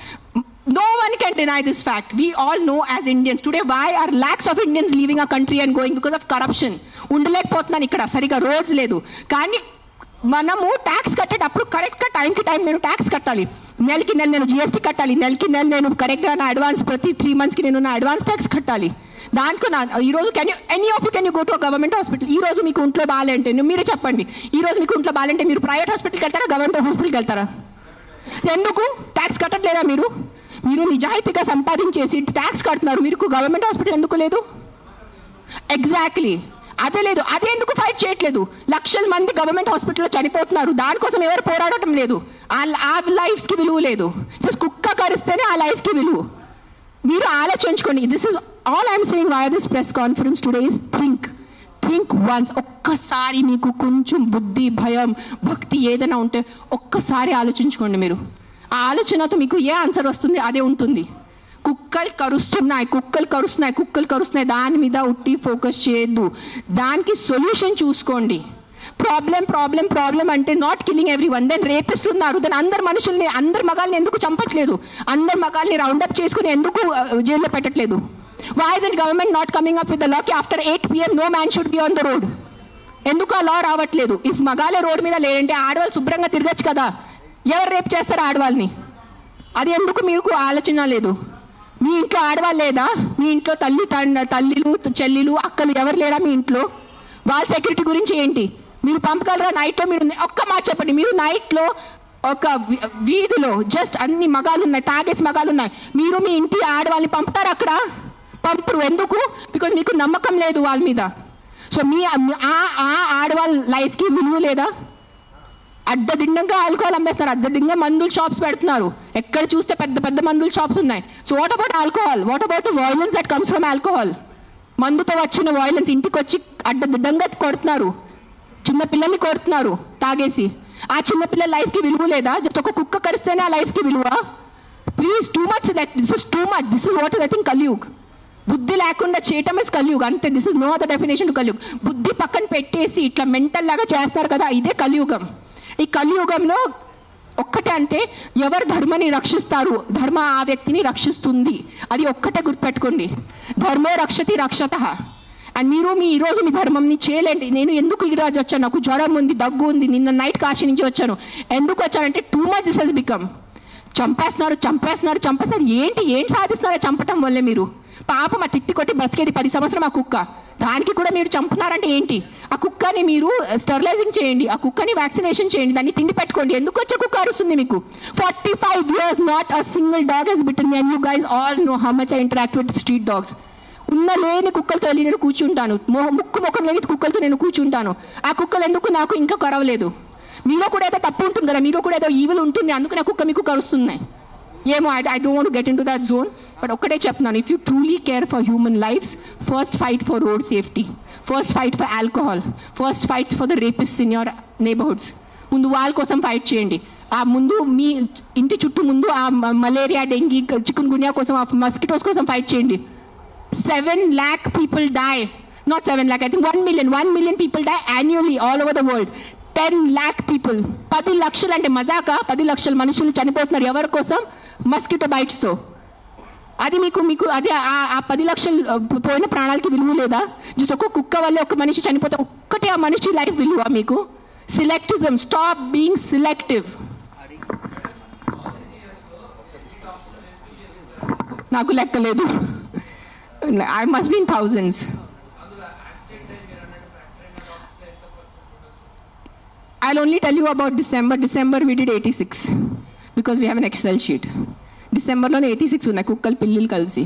No one can deny this fact. We all know as Indians today why are lakhs of Indians leaving our country and going because of corruption. ఉండలేకపోతున్నాను ఇక్కడ, సరిగా roads లేదు. కానీ మనము tax కట్టేటప్పుడు కరెక్ట్గా టైంకి time నేను tax కట్టాలి. నెలకి నెల నేను జిఎస్టీ కట్టాలి. నెలకి నెల నేను కరెక్ట్గా నా అడ్వాన్స్, ప్రతి 3 monthsకి నేను నా అడ్వాన్స్ ట్యాక్స్ కట్టాలి. దానికి ఈరోజు any of you can you go to government hospital? ఈ రోజు మీకు ఒంట్లో బాగాలంటే మీరే చెప్పండి, ఈ రోజు మీకు ఒంట్లో బాగాలంటే మీరు ప్రైవేట్ హాస్పిటల్కి వెళ్తారా, గవర్నమెంట్ హాస్పిటల్కి వెళ్తారా? ఎందుకు? ట్యాక్స్ కట్టట్లేదా మీరు? నిజాయితీగా సంపాదించేసి ట్యాక్స్ కడుతున్నారు, మీరు గవర్నమెంట్ హాస్పిటల్ ఎందుకు లేదు? ఎగ్జాక్ట్లీ అదే లేదు. అదే ఎందుకు ఫైట్ చేయట్లేదు? లక్షల మంది గవర్నమెంట్ హాస్పిటల్లో చనిపోతున్నారు, దానికోసం ఎవరు పోరాడటం లేదు. ఆ లైఫ్స్కి విలువ లేదు. జస్ట్ కుక్క కరిస్తేనే ఆ లైఫ్కి విలువ. మీరు ఆలోచించుకోండి. This is all I'm saying why this press conference today is think once. ఒక్కసారి మీకు కొంచెం బుద్ధి, భయం, భక్తి ఏదైనా ఉంటే ఒక్కసారి ఆలోచించుకోండి. మీరు ఆ ఆలోచనతో మీకు ఏ ఆన్సర్ వస్తుంది అదే ఉంటుంది. కుక్కలు కరుస్తున్నాయి, దాని మీద ఉట్టి ఫోకస్ చేయొద్దు. దానికి సొల్యూషన్ చూసుకోండి. ప్రాబ్లం అంటే not killing everyone. Then rapist ఉన్నారు, దెన్ అందరు మగాల్ని ఎందుకు చంపట్లేదు? అందరు మగాల్ని రౌండప్ చేసుకుని ఎందుకు జైల్లో పెట్టట్లేదు? Why is the government not coming up with the law ki after 8 PM no man should be on the road? ఎందుకు ఆ లా రావట్లేదు? ఇఫ్ మగాలే రోడ్ మీద లేదంటే ఆడవాళ్ళు శుభ్రంగా తిరగచ్చు కదా. ఎవరు రేపు చేస్తారు ఆడవాళ్ళని? అది ఎందుకు మీకు ఆలోచన లేదు? మీ ఇంట్లో ఆడవాళ్ళు లేదా? మీ ఇంట్లో తల్లిలు చెల్లిలు అక్కలు ఎవరు లేరా మీ ఇంట్లో? వాళ్ళ సెక్యూరిటీ గురించి ఏంటి? మీరు పంపగలరా నైట్లో? మీరు ఒక్క మాట చెప్పండి, మీరు నైట్లో ఒక వీధిలో జస్ట్ అన్ని మగాలు ఉన్నాయి, తాగేసి మగాలు ఉన్నాయి, మీరు మీ ఇంటి ఆడవాళ్ళని పంపుతారు అక్కడ? పంపరు. ఎందుకు? బికాజ్ మీకు నమ్మకం లేదు వాళ్ళ మీద. సో మీ ఆడవాళ్ళ లైఫ్కి విలువ లేదా? అడ్డదిడ్డంగా ఆల్కహాల్ అమ్మేస్తారు, అడ్డదిడ్డంగా మందుల షాప్స్ పెడుతున్నారు. ఎక్కడ చూస్తే పెద్ద మందుల షాప్స్ ఉన్నాయి. So what about alcohol? What about the violence that comes from alcohol? మందుతో వచ్చిన వయలెన్స్ ఇంటికి వచ్చి అడ్డదిడ్డంగా కొడుతున్నారు, చిన్న పిల్లల్ని కొడుతున్నారు తాగేసి. ఆ చిన్న పిల్లల లైఫ్కి విలువ లేదా? జస్ట్ ఒక కుక్క కరిస్తేనే ఆ లైఫ్కి విలువ? Please, too much. This is too much. This is what is I think Kaliyug. బుద్ధి లేకుండా చేయటం ఇస్ కలియుగ్ అంతే. This is no other definition to Kaliyug. బుద్ధి పక్కన పెట్టేసి ఇట్లా మెంటల్ లాగా చేస్తారు కదా, ఇదే కలియుగం. ఈ కలియుగంలో ఒక్కటే అంటే ఎవరు ధర్మాన్ని రక్షిస్తారు, ధర్మ ఆ వ్యక్తిని రక్షిస్తుంది. అది ఒక్కటే గుర్తుపెట్టుకోండి. ధర్మో రక్షతి రక్షతః. అండ్ మీరు ఈరోజు మీ ధర్మంని చేయలేండి. నేను ఎందుకు ఈరోజు వచ్చాను? నాకు జ్వరం ఉంది, దగ్గు ఉంది, నిన్న నైట్ కాశీ నుంచి వచ్చాను. ఎందుకు వచ్చానంటే too much this has become. చంపేస్తున్నారు. ఏం సాధిస్తున్నారో చంపటం వల్లే? మీరు పాపం ఆ తిట్టి కొట్టి బ్రతికేది 10 సంవత్సరం ఆ కుక్క, దానికి కూడా మీరు చంపుతున్నారంటే ఏంటి? ఆ కుక్కని మీరు స్టెరిలైజింగ్ చేయండి, ఆ కుక్కని వ్యాక్సినేషన్ చేయండి, దాన్ని తిండి పెట్టుకోండి. ఎందుకు వచ్చే కుక్క అరుస్తుంది మీకు? 45 years not a single dog has bitten me, and you guys all know how much I interact with street dogs. ఉన్న లేని కుక్కలతో వెళ్ళి నేను కూర్చుంటాను, ముఖం లేని కుక్కలతో నేను కూర్చుంటాను. ఆ కుక్కలు ఎందుకు నాకు ఇంకా కరవలేదు? మీలో కూడా ఏదో తప్పు ఉంటుంది కదా, మీలో కూడా ఏదో ఈవిల్ ఉంటుంది, అందుకు నా కుక్క మీకు కరుస్తున్నాయి ఏమో. I don't want to get into that zone. But ఒక్కటే చెప్తున్నాను, if you truly care for human lives, first fight for road safety, first fight for alcohol, first fight for the rapist in your neighbourhoods. ముందు వాళ్ళ కోసం fight చేయండి. ఆ ముందు మీ ఇంటి చుట్టూ ముందు ఆ మలేరియా, డెంగీ, చికున్ గున్యా కోసం, ఆ మస్కిటోస్ కోసం ఫైట్ చేయండి. 7 lakh people die, not 7 lakh, I think 1 million people die annually all over the world. 10 lakh people, 10 లక్షలు అంటే మజాకా? 10 లక్షల మనుషులు చనిపోతున్నారు ఎవరి కోసం? మస్కిటో బైట్స్ తో. అది మీకు అది ఆ 10 లక్షలు పోయిన ప్రాణాలకి విలువ లేదా? జస్ట్ ఒక కుక్క వల్ల ఒక మనిషి చనిపోతే ఒక్కటే ఆ మనిషి లైఫ్ విలువ మీకు? సిలెక్టిజం, స్టాప్ బీయింగ్ సిలెక్టివ్. నాకు లెక్కలేదు, I must be in thousands. I'll only tell you about December. December we did 86 because we have an Excel sheet. డిసెంబర్లోనే 86 ఉన్నాయి కుక్కలు పిల్లులు కలిసి.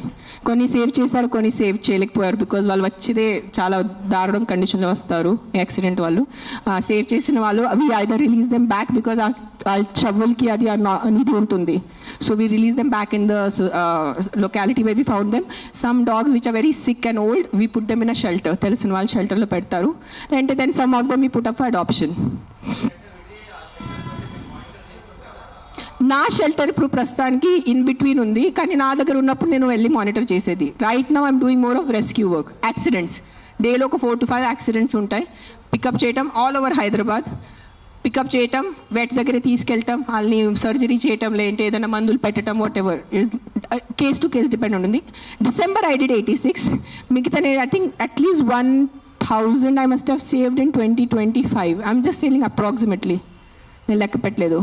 కొన్ని సేవ్ చేశారు, కొన్ని సేవ్ చేయలేకపోయారు బికాజ్ వాళ్ళు వచ్చేదే చాలా దారుణం కండిషన్లో వస్తారు యాక్సిడెంట్ వాళ్ళు. సేవ్ చేసిన వాళ్ళు we either release them back because ఆ చవ్వులకి అది నిధి ఉంటుంది. So we release them back in the locality way we found them. Some dogs which are very sick and old we put them in a shelter, తెలిసిన వాళ్ళు షెల్టర్లో పెడతారు. అంటే then some of them we put up for adoption. నా shelter ఇప్పుడు ప్రస్తుతానికి in between ఉంది, కానీ నా దగ్గర ఉన్నప్పుడు నేను వెళ్ళి మానిటర్ చేసేది. Right now I'm doing more of rescue work. Accidents డేలో ఒక 4 to 5 యాక్సిడెంట్స్ ఉంటాయి. పికప్ చేయటం ఆల్ ఓవర్ హైదరాబాద్, పికప్ చేయటం, వెట్ దగ్గర తీసుకెళ్ళటం, వాళ్ళని సర్జరీ చేయటం, లేదంటే ఏదైనా మందులు పెట్టడం, whatever case to case depend ఉంటుంది. December I did 86. మిగతా నేను I think at least 1000 I must have saved in 2025. I'm just telling approximately, నేను లెక్క పెట్టలేదు.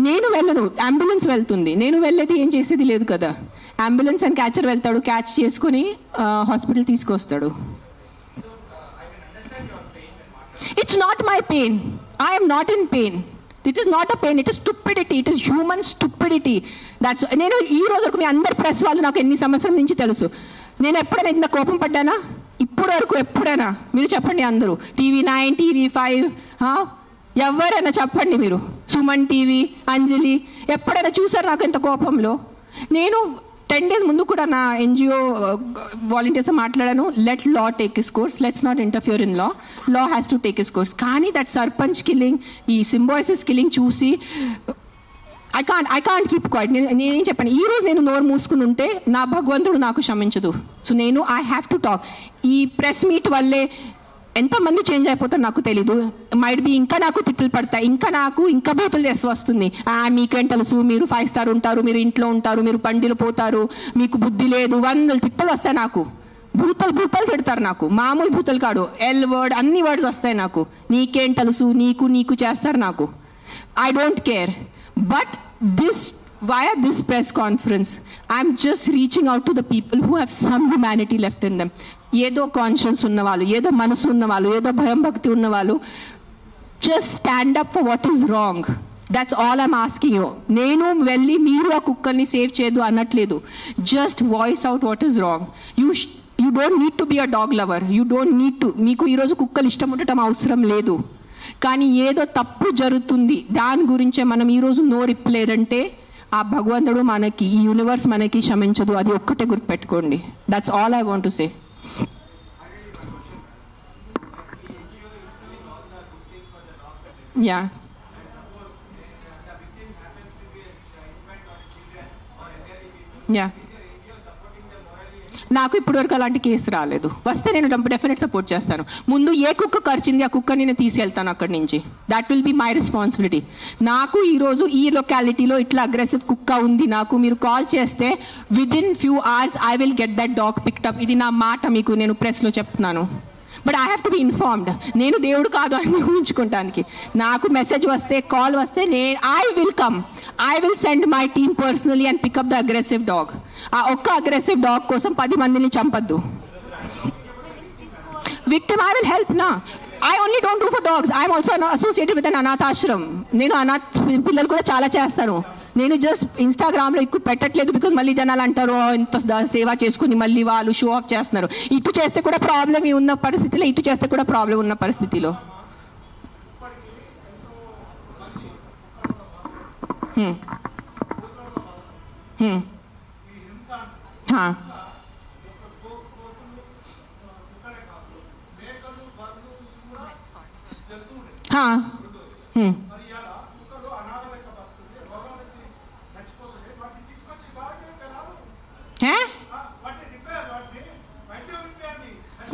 నేను వెళ్ళను, అంబులెన్స్ వెళ్తుంది. నేను వెళ్ళేది ఏం చేసేది లేదు కదా. అంబులెన్స్ అండ్ క్యాచర్ వెళ్తాడు, క్యాచ్ చేసుకుని హాస్పిటల్ తీసుకొస్తాడు. It's not my pain. I'm not in pain. It is not a pain, it is stupidity. It is human stupidity. That's నేను ఈ రోజు వరకు మీ అందరు ప్రెస్ వాళ్ళు నాకు ఎన్ని సంవత్సరాల నుంచి తెలుసు. నేను ఎప్పుడైనా ఇంత కోపం పడ్డానా? ఇప్పటి వరకు ఎప్పుడైనా మీరు చెప్పండి. అందరూ TV9, TV5 ఎవరైనా చెప్పండి. మీరు సుమన్ టీవీ, అంజలి ఎప్పుడైనా చూసారు నాకు ఎంత కోపంలో? నేను 10 days ముందు కూడా నా NGO వాలంటీర్స్ మాట్లాడాను. Let law take is course, let's not interfere in law, law has to take is course. కానీ దట్ సర్పంచ్ కిల్లింగ్, ఈ సింబాయిసిస్ కిల్లింగ్ చూసి ఐ కాంట్ కీప్ క్వైట్. నేనేం చెప్పాను, ఈ రోజు నేను నోరు మూసుకుని ఉంటే నా భగవంతుడు నాకు క్షమించదు. సో నేను ఐ హ్యావ్ టు టాక్. ఈ ప్రెస్ మీట్ వల్లే ఎంతమంది చేంజ్ అయిపోతారు నాకు తెలీదు. మైట్ బి ఇంకా నాకు తిట్లు పడతాయి, ఇంకా బూతులు చేసి వస్తుంది. మీకేం తెలుసు, మీరు 5 స్టార్ ఉంటారు, మీరు ఇంట్లో ఉంటారు, మీరు పండిలు పోతారు, మీకు బుద్ధి లేదు, 100 తిట్టలు వస్తాయి నాకు. భూతలు తిడతారు నాకు, మామూలు భూతలు కాదు, ఎల్ వర్డ్ అన్ని వర్డ్స్ వస్తాయి నాకు. నీకేం తెలుసు, నీకు చేస్తారు నాకు. I don't care. But via this press conference, I'm just reaching out to the people who have some humanity left in them. ఏదో కాన్షియన్స్ ఉన్నవాళ్ళు, ఏదో మనసు ఉన్నవాళ్ళు, ఏదో భయం భక్తి ఉన్నవాళ్ళు, just stand up for what is wrong. That's all I'm asking you. నేను వెళ్ళి మీరు ఆ కుక్కల్ని సేవ్ చేయదు అనట్లేదు. Just voice out what is wrong. You don't need to be a dog lover. You don't need to. మీకు ఈరోజు కుక్కలు ఇష్టం ఉండటం అవసరం లేదు. కానీ ఏదో తప్పు జరుగుతుంది, దాని గురించే మనం ఈరోజు నోరిప్పలేదంటే ఆ భగవంతుడు మనకి, ఈ యూనివర్స్ మనకి క్షమించదు. అది ఒక్కటే గుర్తుపెట్టుకోండి. That's all I want to say. Yeah, yeah, నాకు ఇప్పటివరకు అలాంటి కేసు రాలేదు. వస్తే నేను డెఫినెట్ సపోర్ట్ చేస్తాను. ముందు ఏ కుక్క కరిచింది ఆ కుక్క నేను తీసుకెళ్తాను అక్కడి నుంచి. That will be my responsibility. నాకు ఈరోజు ఈ లొకాలిటీలో ఇట్లా అగ్రెసివ్ కుక్క ఉంది, నాకు మీరు కాల్ చేస్తే within few hours I will get that dog picked up. ఇది నా మాట, మీకు నేను ప్రెస్లో చెప్తున్నాను. But I have to be informed. నేను దేవుడు కాదు అని ఊహించుకోవటానికి. నాకు మెసేజ్ వస్తే, కాల్ వస్తే I will come. I will send my team personally and pick up the aggressive dog. ఆ ఒక్క అగ్రెసివ్ డాగ్ కోసం 10 మందిని చంపద్దు. విక్టిమ్ ఐ విల్ హెల్ప్ నా. I only don't do for dogs. I am also associated with an anath ashram. నేను అనాథ్ పిల్లలు కూడా చాలా చేస్తాను. నేను జస్ట్ ఇన్స్టాగ్రామ్లో ఎక్కువ పెట్టట్లేదు, బికాజ్ మళ్ళీ జనాలు అంటారు ఇంత సేవ చేసుకుని మళ్ళీ వాళ్ళు షో ఆఫ్ చేస్తున్నారు. ఇటు చేస్తే కూడా ప్రాబ్లం ఉన్న పరిస్థితిలో, ఇటు చేస్తే కూడా ప్రాబ్లం ఉన్న పరిస్థితిలో.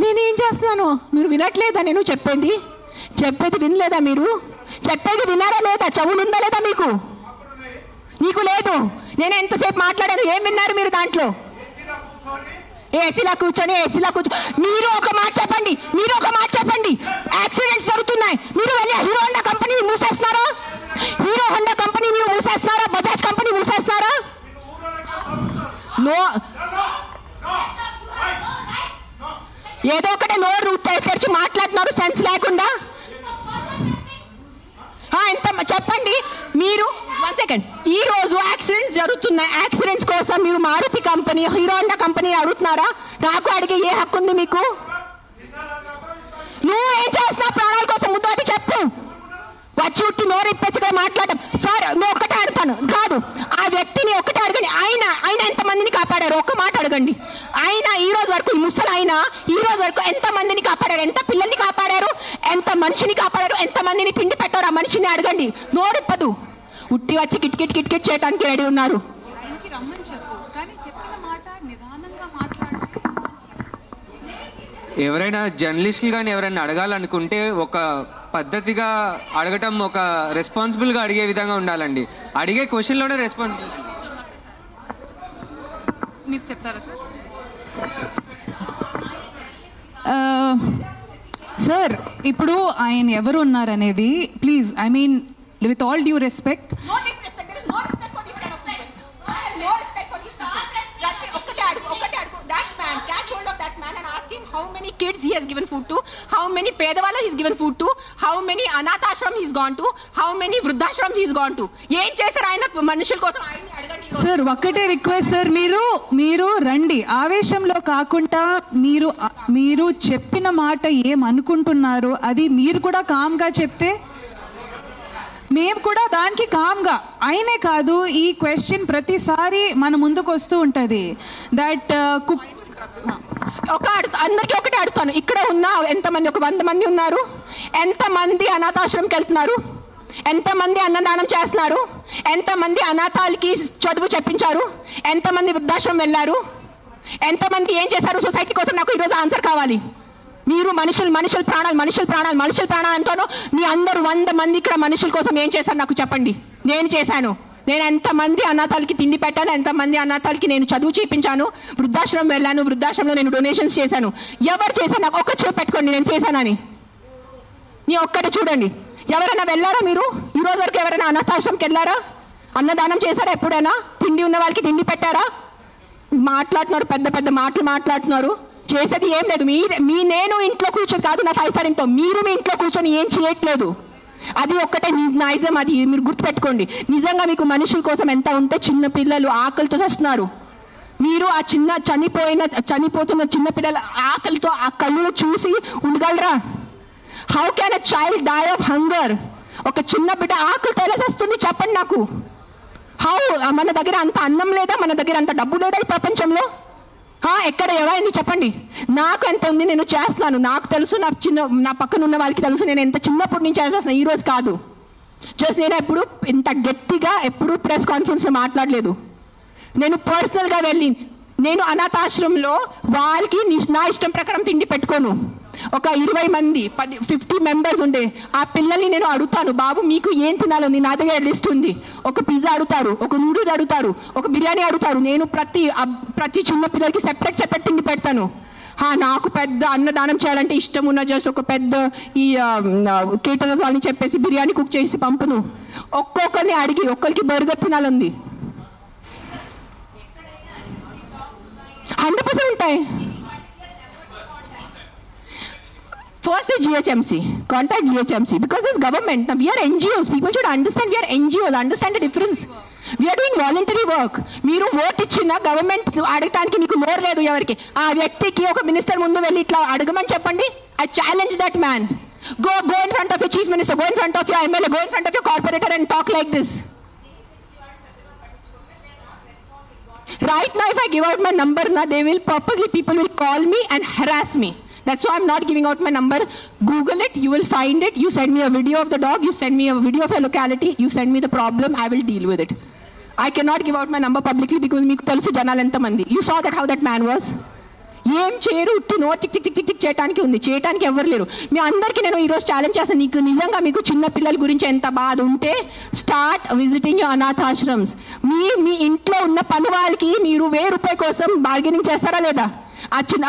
నేనేం చేస్తున్నాను, మీరు వినట్లేదా? నేను చెప్పేది వినలేదా? మీరు చెప్పేది విన్నారా లేదా? చెవులుందా లేదా మీకు? నీకు లేదు. నేను ఎంతసేపు మాట్లాడాను, ఏం విన్నారు మీరు దాంట్లో? ఏసీలా కూర్చొని మీరు ఒక మాట చెప్పండి. యాక్సిడెంట్స్ జరుగుతున్నాయి, మీరు వెళ్ళి హీరో హోండా కంపెనీ మూసేస్తున్నారా? బజాజ్ కంపెనీ మూసేస్తున్నారా? నో, ఏదో ఒకటే నోరు తెరిచి మాట్లాడుతున్నారు సెన్స్ లేకుండా. ఎంత చెప్పండి మీరు. 1 సెకండ్. ఈ రోజు యాక్సిడెంట్స్ జరుగుతున్నాయి, యాక్సిడెంట్స్ కోసం మీరు Maruti company, Hero Honda company అడుగుతున్నారా? నాకు అడిగే ఏ హక్కు ఉంది మీకు? నువ్వు ఏం చేస్తున్నావు ప్రాణాల కోసం? ముందు అది చెప్పు. వచ్చి ఉట్టి నోరు ఇప్పేసి మాట్లాడటం. సార్ నువ్వు ఒక్కటే అడుగుతాను కాదు, ఆ వ్యక్తిని ఒక్కటే అడగండి. ఆయన ఎంతమందిని కాపాడారు? ఒక్క మాట అడగండి. ఆయన ఈ రోజు వరకు, ఈ ముసలి ఆయన ఈ రోజు వరకు ఎంత మందిని కాపాడారు? ఎంత పిల్లల్ని కాపాడారు? ఎంత మనిషిని కాపాడారు? ఎంత మందిని తిండి పెట్టారు? ఆ మనిషిని అడగండి. నోరిప్పదు. ఉట్టి వచ్చి కిట్ చేయడానికి రెడీ ఉన్నారు. ఎవరైనా జర్నలిస్టులు కానీ ఎవరైనా అడగాలనుకుంటే ఒక పద్ధతిగా అడగటం, ఒక రెస్పాన్సిబుల్గా అడిగే విధంగా ఉండాలండి. అడిగే క్వశ్చన్లోనే రెస్పాన్సిబుల్. మీరు చెప్తారా సార్? ఇప్పుడు ఆయన ఎవరు ఉన్నారనేది please, I mean with all due respect, how many kids he has given food to, how many pedavalla he has given food to, how many anath ashram he has gone to, how many vruddhashrams he has gone to. ఏం చేశారు ఆయన మనుషుల కోసం? ఆయన అడగండి sir. ఒక్కటే request sir, మీరు రండి, ఆవేశంలో కాకుండా మీరు చెప్పిన మాట ఏమనుకుంటున్నారు అది మీరు కూడా కామ్గా చెప్తే మేము కూడా దానికి కామ్గా. అయినే కాదు, ఈ క్వశ్చన్ ప్రతిసారి మన ముందుకు వస్తూ ఉంటుంది. దట్ అందరికీ ఒకటే అడుగుతాను, ఇక్కడ ఉన్న ఎంతమంది, ఒక 100 మంది ఉన్నారు, ఎంతమంది అనాథాశ్రమంకి వెళ్తున్నారు? ఎంతమంది అన్నదానం చేస్తున్నారు? ఎంతమంది అనాథాలకి చదువు చెప్పించారు? ఎంతమంది వృద్ధాశ్రమం వెళ్ళారు? ఎంతమంది ఏం చేశారు సొసైటీ కోసం? నాకు ఈరోజు ఆన్సర్ కావాలి. మీరు మనుషుల ప్రాణాలు అంటాను. మీ అందరూ 100 మంది ఇక్కడ మనుషుల కోసం ఏం చేశారు నాకు చెప్పండి. నేను చేశాను. నేను ఎంతమంది అనాథాలకి తిండి పెట్టాను, ఎంతమంది అనాథాలకి నేను చదువు చేయించాను, వృద్ధాశ్రమం వెళ్ళాను, వృద్ధాశ్రమంలో నేను డొనేషన్స్ చేశాను. ఎవరు చేశాను? నాకు ఒక్క చేయి పెట్టుకోండి నేను చేశానని. నీ ఒక్కటి చూడండి. ఎవరైనా వెళ్ళారా మీరు? ఈ రోజు వరకు ఎవరైనా అనాథాశ్రమంకి వెళ్ళారా? అన్నదానం చేశారా ఎప్పుడైనా? తిండి ఉన్న వాళ్ళకి తిండి పెట్టారా? మాట్లాడుతున్నారు, పెద్ద పెద్ద మాటలు మాట్లాడుతున్నారు. చేసేది ఏం లేదు. నేను ఇంట్లో కూర్చొని కాదు, నా 5 స్టార్ ఇంట్లో మీరు మీ ఇంట్లో కూర్చొని ఏం చేయట్లేదు. అది ఒక్కటే నైజం. అది మీరు గుర్తుపెట్టుకోండి. నిజంగా మీకు మనుషుల కోసం ఎంత ఉంటే, చిన్న పిల్లలు ఆకలితో చేస్తున్నారు. మీరు ఆ చనిపోతున్న చిన్న పిల్లల ఆకలితో ఆ కళ్ళు చూసి ఉండగలరా? How can a child die of hunger? ఒక చిన్న బిడ్డ ఆకలితో ఎలా చేస్తుంది చెప్పండి నాకు. హౌ? మన దగ్గర అంత అన్నం లేదా? మన దగ్గర అంత డబ్బు లేదా ఈ ప్రపంచంలో? ఎక్కడ ఎవరైంది చెప్పండి. నాకు ఎంత ఉంది, నేను చేస్తున్నాను. నాకు తెలుసు, నా పక్కన ఉన్న వాళ్ళకి తెలుసు. నేను ఎంత చిన్నప్పటి నుంచి చేసేస్తున్నాను, ఈ రోజు కాదు. జస్ట్ నేను ఎప్పుడు ఇంత గట్టిగా ఎప్పుడు ప్రెస్ కాన్ఫరెన్స్లో మాట్లాడలేదు. నేను పర్సనల్గా వెళ్ళి నేను అనాథాశ్రమంలో వాళ్ళకి నా ఇష్టం ప్రకారం తిండి పెట్టుకోను. ఒక 20 మంది 50 మెంబర్స్ ఉండే ఆ పిల్లల్ని నేను అడుగుతాను, బాబు మీకు ఏం తినాలో? నా దగ్గర లిస్ట్ ఉంది. ఒక పిజ్జా అడుగుతారు, ఒక నూడిల్స్ అడుగుతారు, ఒక బిర్యానీ అడుగుతారు. నేను ప్రతి చిన్న పిల్లలకి సెపరేట్ తిండి పెడతాను. నాకు పెద్ద అన్నదానం చేయాలంటే ఇష్టం ఉన్న జస్ట్ ఒక పెద్ద ఈ కేటరర్స్ వాళ్ళని చెప్పేసి బిర్యానీ కుక్ చేసి పంపును. ఒక్కొక్కరిని అడిగి ఒక్కరికి బర్గర్ తినాలంది. 100% ఉంటాయి. First is GHMC. Contact GHMC because this government. Now we are NGOs. People should understand we are NGOs. Understand the difference. We are doing voluntary work. మీరు ఓట్ ఇచ్చిన గవర్నమెంట్ అడగటానికి మీకు నోరు లేదు. ఎవరికి ఆ వ్యక్తికి ఒక మినిస్టర్ ముందు వెళ్ళి ఇట్లా అడగమని చెప్పండి. I challenge that man. Go in front of your chief minister. Go in front of your MLA. Go in front of your corporator and talk like this. Right now, if I give out my number, people will call me and harass me. That's why I'm not giving out my number. Google it, you will find it. You send me a video of the dog, you send me a video of a locality, you send me the problem, I will deal with it. I cannot give out my number publicly because meeku telusu janalu enta mandi. You saw that how that man was. ఏం చేయరు, ఉట్టి no tick tick tick tick చేయడానికి ఉంది. చేయడానికి ఎవరు లేరు. మీ అందరికీ నేను ఈరోజు ఛాలెంజ్ చేస్తాను. నీకు నిజంగా మీకు చిన్న పిల్లల గురించి ఎంత బాధ ఉంటే స్టార్ట్ విజిటింగ్ యువర్ అనాథాశ్రమ్స్. మీ ఇంట్లో ఉన్న పని వాళ్ళకి మీరు ₹1000 కోసం బార్గెనింగ్ చేస్తారా లేదా?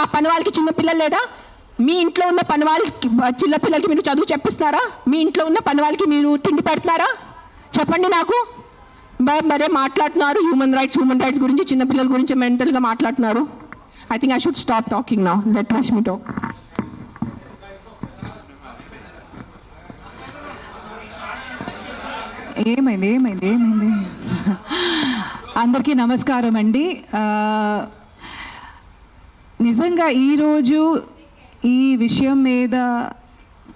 ఆ పని వాళ్ళకి చిన్న పిల్లలు లేదా? మీ ఇంట్లో ఉన్న పని వాళ్ళకి చిన్న పిల్లలకి మీరు చదువు చెప్పిస్తున్నారా? మీ ఇంట్లో ఉన్న పని వాళ్ళకి మీరు తిండి పెడుతున్నారా? చెప్పండి నాకు. మరే మాట్లాడుతున్నారు హ్యూమన్ రైట్స్ గురించి, చిన్న పిల్లల గురించి మెంటల్గా మాట్లాడుతున్నారు. I think I should stop talking now. Let Rashmi talk. ఏమైంది అందరికీ నమస్కారం అండి. నిజంగా ఈరోజు ఈ విషయం మీద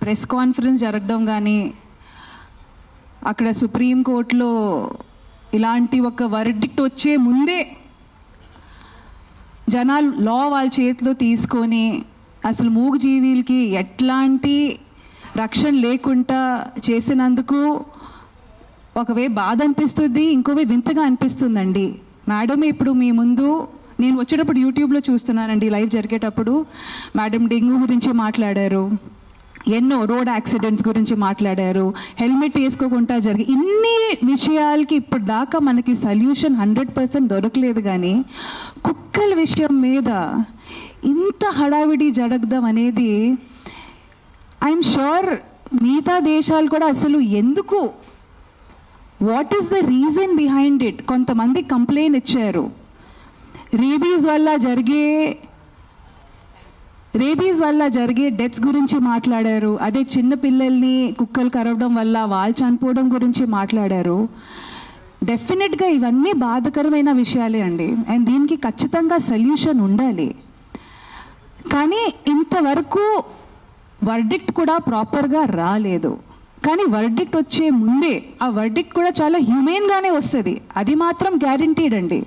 ప్రెస్ కాన్ఫరెన్స్ జరగడం కానీ, అక్కడ సుప్రీంకోర్టులో ఇలాంటి ఒక వర్డిక్ట్ వచ్చే ముందే జనాలు లా వాళ్ళ చేతిలో తీసుకొని అసలు మూగజీవులకి ఎట్లాంటి రక్షణ లేకుండా చేసినందుకు ఒకవే బాధ అనిపిస్తుంది, ఇంకోవే వింతగా అనిపిస్తుందండి. మేడం ఇప్పుడు మీ ముందు నేను వచ్చేటప్పుడు యూట్యూబ్లో చూస్తున్నానండి, లైవ్ జరిగేటప్పుడు మేడం డెంగ్యూ గురించి మాట్లాడారు, ఎన్నో రోడ్ యాక్సిడెంట్స్ గురించి మాట్లాడారు, హెల్మెట్ వేసుకోకుండా జరిగి ఇన్ని విషయాలకి ఇప్పుడు దాకా మనకి సొల్యూషన్ 100% దొరకలేదు. కానీ కుక్కల విషయం మీద ఇంత హడావిడి జరగడం అనేది ఐఎమ్ షూర్ మిగతా దేశాలు కూడా అసలు ఎందుకు, what is the reason behind it? కొంతమంది కంప్లైంట్ ఇచ్చారు. రేబీస్ వల్ల జరిగే డెత్స్ గురించి మాట్లాడారు. అదే చిన్న పిల్లల్ని కుక్కలు కరవడం వల్ల వాళ్ళు చనిపోవడం గురించి మాట్లాడారు. డెఫినెట్గా ఇవన్నీ బాధకరమైన విషయాలే అండి, అండ్ దీనికి ఖచ్చితంగా సొల్యూషన్ ఉండాలి. కానీ ఇంతవరకు వర్డిక్ట్ కూడా ప్రాపర్గా రాలేదు. కానీ వర్డిక్ట్ వచ్చే ముందే ఆ వర్డిక్ట్ కూడా చాలా హ్యూమెన్గానే వస్తుంది, అది మాత్రం గ్యారంటీడ్ అండి.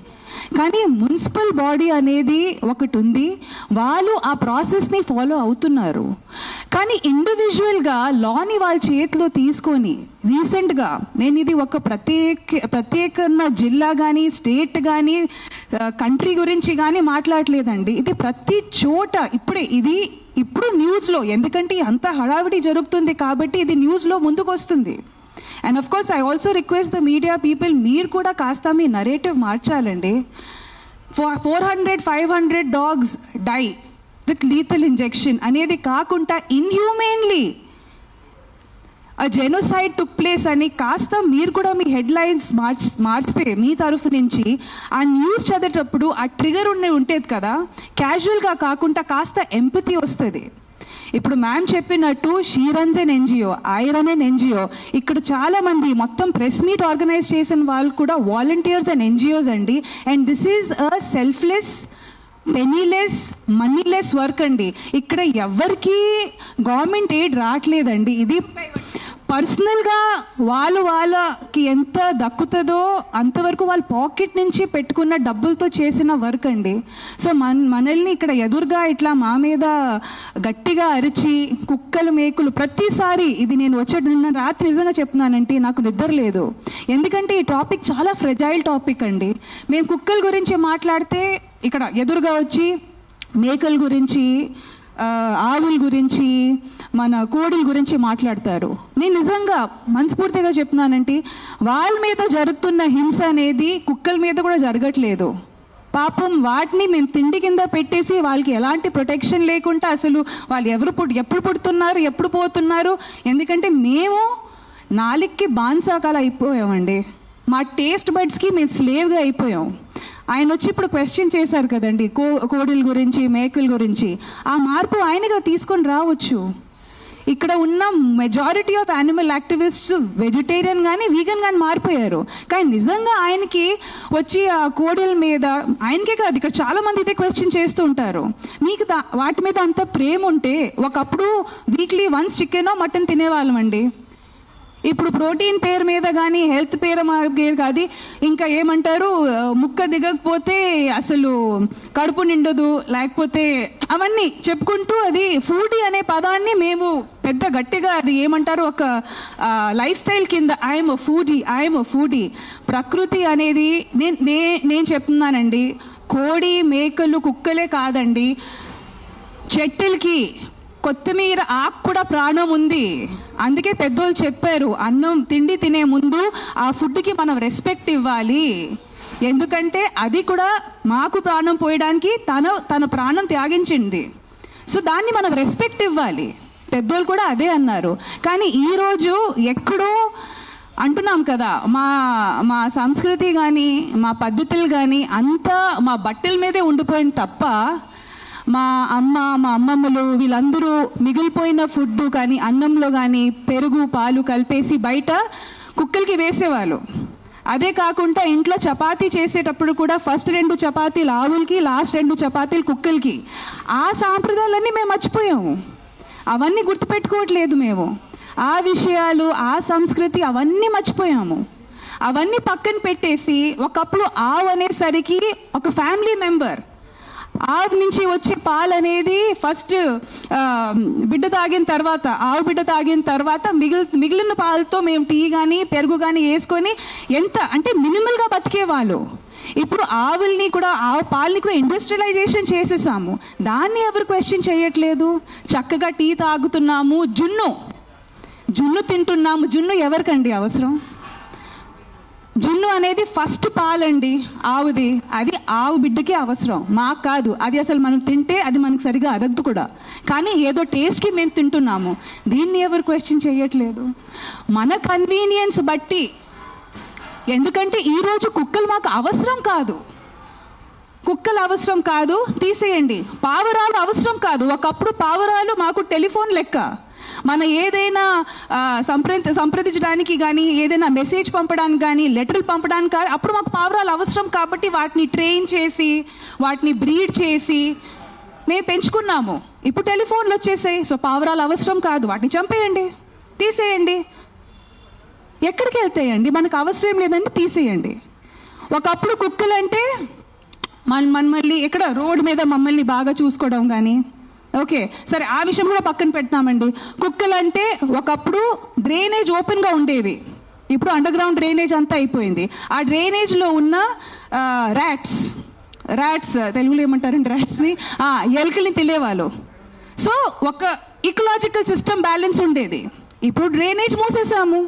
కానీ మున్సిపల్ బాడీ అనేది ఒకటి ఉంది, వాళ్ళు ఆ ప్రాసెస్ని ఫాలో అవుతున్నారు. కానీ ఇండివిజువల్గా లాని వాళ్ళ చేతిలో తీసుకొని రీసెంట్గా, నేను ఇది ఒక ప్రత్యేక జిల్లా కానీ స్టేట్ కానీ కంట్రీ గురించి కానీ మాట్లాడలేదండి. ఇది ప్రతి చోట ఇప్పుడు న్యూస్లో, ఎందుకంటే అంత హడావిడి జరుగుతుంది కాబట్టి ఇది న్యూస్లో ముందుకు వస్తుంది. And of course I also request the media people, మీరు కూడా కాస్త మీ నరేటివ్ మార్చాలండి. 400-500 dogs die with lethal injection అనేది కాకుండా ఇన్హ్యూమెన్లీ ఆ జెనోసైడ్ టుక్ ప్లేస్ అని కాస్త మీరు కూడా మీ హెడ్లైన్స్ మార్చితే మీ తరఫు నుంచి ఆ న్యూస్ చదివేటప్పుడు ఆ ట్రిగర్ ఉండేది కదా, క్యాజువల్గా కాకుండా కాస్త ఎంపతి వస్తుంది. ఇప్పుడు మ్యామ్ చెప్పినట్టు she runs an NGO, I run an NGO. ఇక్కడ చాలా మంది మొత్తం ప్రెస్ మీట్ ఆర్గనైజ్ చేసిన వాళ్ళు కూడా వాలంటీర్స్ అండ్ ఎన్జిఓస్ అండి. And this is a selfless, పెనీలెస్, మనీలెస్ work అండి. ఇక్కడ ఎవరికి గవర్నమెంట్ ఎయిడ్ రావట్లేదండి. ఇది పర్సనల్గా వాళ్ళకి ఎంత దక్కుతుందో అంతవరకు వాళ్ళ పాకెట్ నుంచి పెట్టుకున్న డబ్బులతో చేసిన వర్క్ అండి. సో మనల్ని ఇక్కడ ఎదురుగా ఇట్లా మా మీద గట్టిగా అరిచి కుక్కలు మేకులు ప్రతిసారి, ఇది నేను నిన్న రాత్రి నిజంగా చెప్తున్నానంటే నాకు నిద్ర లేదు. ఎందుకంటే ఈ టాపిక్ చాలా ఫ్రెజైల్ టాపిక్ అండి. మేము కుక్కల గురించి మాట్లాడితే ఇక్కడ ఎదురుగా వచ్చి మేకల గురించి, ఆవుల గురించి, మన కోడిల గురించి మాట్లాడతారు. నేను నిజంగా మనస్ఫూర్తిగా చెప్తున్నానంటే వాళ్ళ మీద జరుగుతున్న హింస అనేది కుక్కల మీద కూడా జరగట్లేదు. పాపం వాటిని మేము తిండి కింద పెట్టేసి వాళ్ళకి ఎలాంటి ప్రొటెక్షన్ లేకుండా అసలు వాళ్ళు ఎప్పుడు పుడుతున్నారు, ఎప్పుడు పోతున్నారు. ఎందుకంటే మేము నాలుగుకి బాన్సాకాలు అయిపోయామండి. మా టేస్ట్ బడ్స్కి మేము స్లేవ్గా అయిపోయాం. ఆయన వచ్చి ఇప్పుడు క్వశ్చన్ చేశారు కదండి కోడిల గురించి, మేకల గురించి. ఆ మార్పు ఆయనగా తీసుకొని రావచ్చు. ఇక్కడ ఉన్న majority of animal activists vegetarian కానీ వీగన్ కానీ మారిపోయారు. కానీ నిజంగా ఆయనకి వచ్చి ఆ కోడిల మీద, ఆయనకే కాదు ఇక్కడ చాలా మంది ఇదే క్వశ్చన్ చేస్తూ ఉంటారు. మీకు వాటి మీద అంత ప్రేమ ఉంటే ఒకప్పుడు వీక్లీ వన్స్ చికెనో మటన్ తినేవాళ్ళం అండి. ఇప్పుడు ప్రోటీన్ పేరు మీద కానీ హెల్త్ పేరు కాదు, ఇంకా ఏమంటారు, ముక్క దిగకపోతే అసలు కడుపు నిండదు, లేకపోతే అవన్నీ చెప్పుకుంటూ అది ఫుడీ అనే పదాన్ని మేము పెద్ద గట్టిగా అది ఏమంటారు ఒక లైఫ్ స్టైల్ కింద ఐఎమ్ అ ఫుడీ. ప్రకృతి అనేది నేను చెప్తున్నానండి, కోడి మేకలు కుక్కలే కాదండి, చెట్టులకి కొత్తిమీర ఆకు కూడా ప్రాణం ఉంది. అందుకే పెద్దోళ్ళు చెప్పారు, అన్నం తిండి తినే ముందు ఆ ఫుడ్కి మనం రెస్పెక్ట్ ఇవ్వాలి. ఎందుకంటే అది కూడా మాకు ప్రాణం పోయడానికి తన ప్రాణం త్యాగించింది. సో దాన్ని మనం రెస్పెక్ట్ ఇవ్వాలి. పెద్దోళ్ళు కూడా అదే అన్నారు. కానీ ఈరోజు ఎక్కడో అంటున్నాం కదా, మా సంస్కృతి కానీ మా పద్ధతులు కానీ అంతా మా బట్టల మీదే ఉండిపోయింది తప్ప మా అమ్మమ్మలు వీళ్ళందరూ మిగిలిపోయిన ఫుడ్ కానీ అన్నంలో కానీ పెరుగు పాలు కలిపేసి బయట కుక్కలకి వేసేవాళ్ళు. అదే కాకుండా ఇంట్లో చపాతీ చేసేటప్పుడు కూడా ఫస్ట్ 2 చపాతీలు ఆవులకి, లాస్ట్ 2 చపాతీలు కుక్కలకి. ఆ సాంప్రదాయాలన్నీ మేము మర్చిపోయాము. అవన్నీ గుర్తుపెట్టుకోవట్లేదు మేము. ఆ విషయాలు, ఆ సంస్కృతి అవన్నీ మర్చిపోయాము. అవన్నీ పక్కన పెట్టేసి ఒకప్పుడు ఆవు అనేసరికి ఒక ఫ్యామిలీ మెంబర్, ఆవు నుంచి వచ్చే పాలు అనేది ఫస్ట్ ఆవు బిడ్డ తాగిన తర్వాత మిగిలిన పాలతో మేము టీ కానీ పెరుగు కానీ వేసుకొని ఎంత అంటే మినిమల్గా బతికేవాళ్ళు. ఇప్పుడు ఆవుల్ని కూడా, ఆవు పాలని కూడా ఇండస్ట్రియలైజేషన్ చేసేసాము. దాన్ని ఎవరు క్వశ్చన్ చేయట్లేదు. చక్కగా టీ తాగుతున్నాము, జున్ను తింటున్నాము. జున్ను ఎవరికండి అవసరం? జున్ను అనేది ఫస్ట్ పాలండి ఆవుది, అది ఆవు బిడ్డకి అవసరం, మాకు కాదు. అది అసలు మనం తింటే అది మనకు సరిగా అరగదు కూడా. కానీ ఏదో టేస్ట్కి మేము తింటున్నాము. దీన్ని ఎవరు క్వశ్చన్ చేయట్లేదు. మన కన్వీనియన్స్ బట్టి, ఎందుకంటే ఈరోజు కుక్కలు మాకు అవసరం కాదు, తీసేయండి. పావురాలు అవసరం కాదు. ఒకప్పుడు పావురాలు మాకు టెలిఫోన్ లెక్క. మన ఏదైనా సంప్రదించడానికి కానీ, ఏదైనా మెసేజ్ పంపడానికి కానీ, లెటర్లు పంపడానికి కానీ అప్పుడు మాకు పావురాలు అవసరం. కాబట్టి వాటిని ట్రైన్ చేసి, వాటిని బ్రీడ్ చేసి మేము పెంచుకున్నాము. ఇప్పుడు టెలిఫోన్లు వచ్చేసాయి. సో పావురాలు అవసరం కాదు, వాటిని చంపేయండి, తీసేయండి. ఎక్కడికి వెళ్తాయండి? మనకు అవసరం లేదంటే తీసేయండి. ఒకప్పుడు కుక్కలంటే మమ్మల్ని ఎక్కడ రోడ్డు మీద మమ్మల్ని బాగా చూసుకోవడం కానీ, ఓకే సరే ఆ విషయం కూడా పక్కన పెడతామండి. కుక్కలు అంటే ఒకప్పుడు డ్రైనేజ్ ఓపెన్గా ఉండేవి, ఇప్పుడు అండర్ గ్రౌండ్ డ్రైనేజ్ అంతా అయిపోయింది. ఆ డ్రైనేజ్లో ఉన్న ర్యాట్స్ తెలుగులో ఏమంటారండి ర్యాట్స్ని, ఎలుకల్ని తెలియవాళ్ళు. సో ఒక ఇకలాజికల్ సిస్టమ్ బ్యాలెన్స్ ఉండేది. ఇప్పుడు డ్రైనేజ్ మూసేసాము,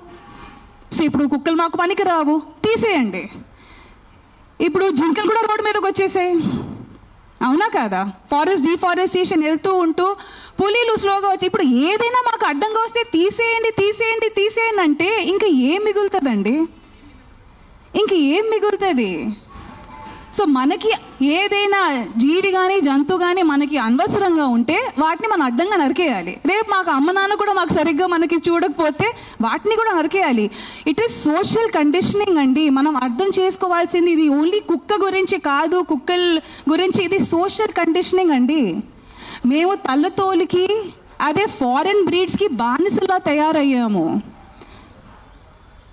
సో ఇప్పుడు కుక్కలు మాకు పనికి రావు, తీసేయండి. ఇప్పుడు జింకలు కూడా రోడ్డు మీదకి వచ్చేసాయి, అవునా కాదా? ఫారెస్ట్ డిఫారెస్టేషన్ వెళ్తూ ఉంటూ పులీలు స్లోగా వచ్చి ఇప్పుడు ఏదైనా మాకు అడ్డంగా వస్తే తీసేయండి అంటే ఇంకా ఏం మిగులుతుందండి? ఇంక ఏం మిగులుతుంది? సో మనకి ఏదైనా జీవి కానీ జంతువు కానీ మనకి అనవసరంగా ఉంటే వాటిని మనం అడ్డంగా నరికేయాలి. రేపు మాకు అమ్మ నాన్న కూడా మాకు సరిగ్గా మనకి చూడకపోతే వాటిని కూడా నరికేయాలి. ఇట్ ఈస్ సోషల్ కండిషనింగ్ అండి. మనం అర్థం చేసుకోవాల్సింది ఇది ఓన్లీ కుక్క గురించి కాదు, కుక్కల గురించి, ఇది సోషల్ కండిషనింగ్ అండి. మేము తల్లతోలికి అదే ఫారెన్ బ్రీడ్స్కి బానిసలా తయారయ్యాము.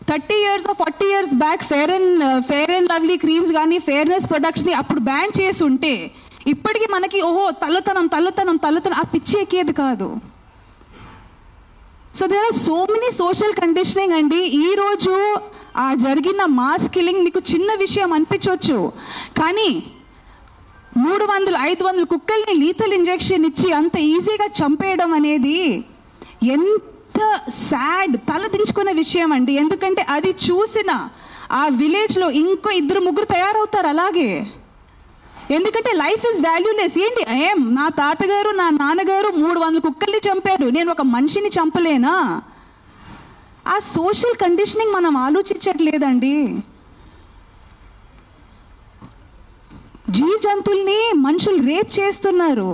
30 years or 40 years back fair and lovely creams కానీ ఫెయిర్నెస్ ప్రొడక్ట్స్ని అప్పుడు బ్యాన్ చేసి ఉంటే ఇప్పటికీ మనకి ఓహో తల్లతనం ఆ పిచ్చి ఎక్కేది కాదు. So there are so many social conditioning అండి. ఈరోజు ఆ జరిగిన మాస్ కిల్లింగ్ మీకు చిన్న విషయం అనిపించవచ్చు, కానీ 300-500 కుక్కల్ని లీథల్ ఇంజెక్షన్ ఇచ్చి అంత ఈజీగా చంపేయడం అనేది ఎంత సాడ్, తలదించుకునే విషయం అండి. ఎందుకంటే అది చూసిన ఆ విలేజ్లో ఇంకో 2-3 తయారవుతారు అలాగే. ఎందుకంటే లైఫ్ ఇస్ వాల్యూలెస్. ఏంటి నా తాతగారు నా నాన్నగారు 300 కుక్కల్ని చంపారు, నేను ఒక మనిషిని చంపలేనా? ఆ సోషల్ కండిషనింగ్ మనం ఆలోచించట్లేదండి. జీవ జంతువుల్ని మనుషులు రేప్ చేస్తున్నారు.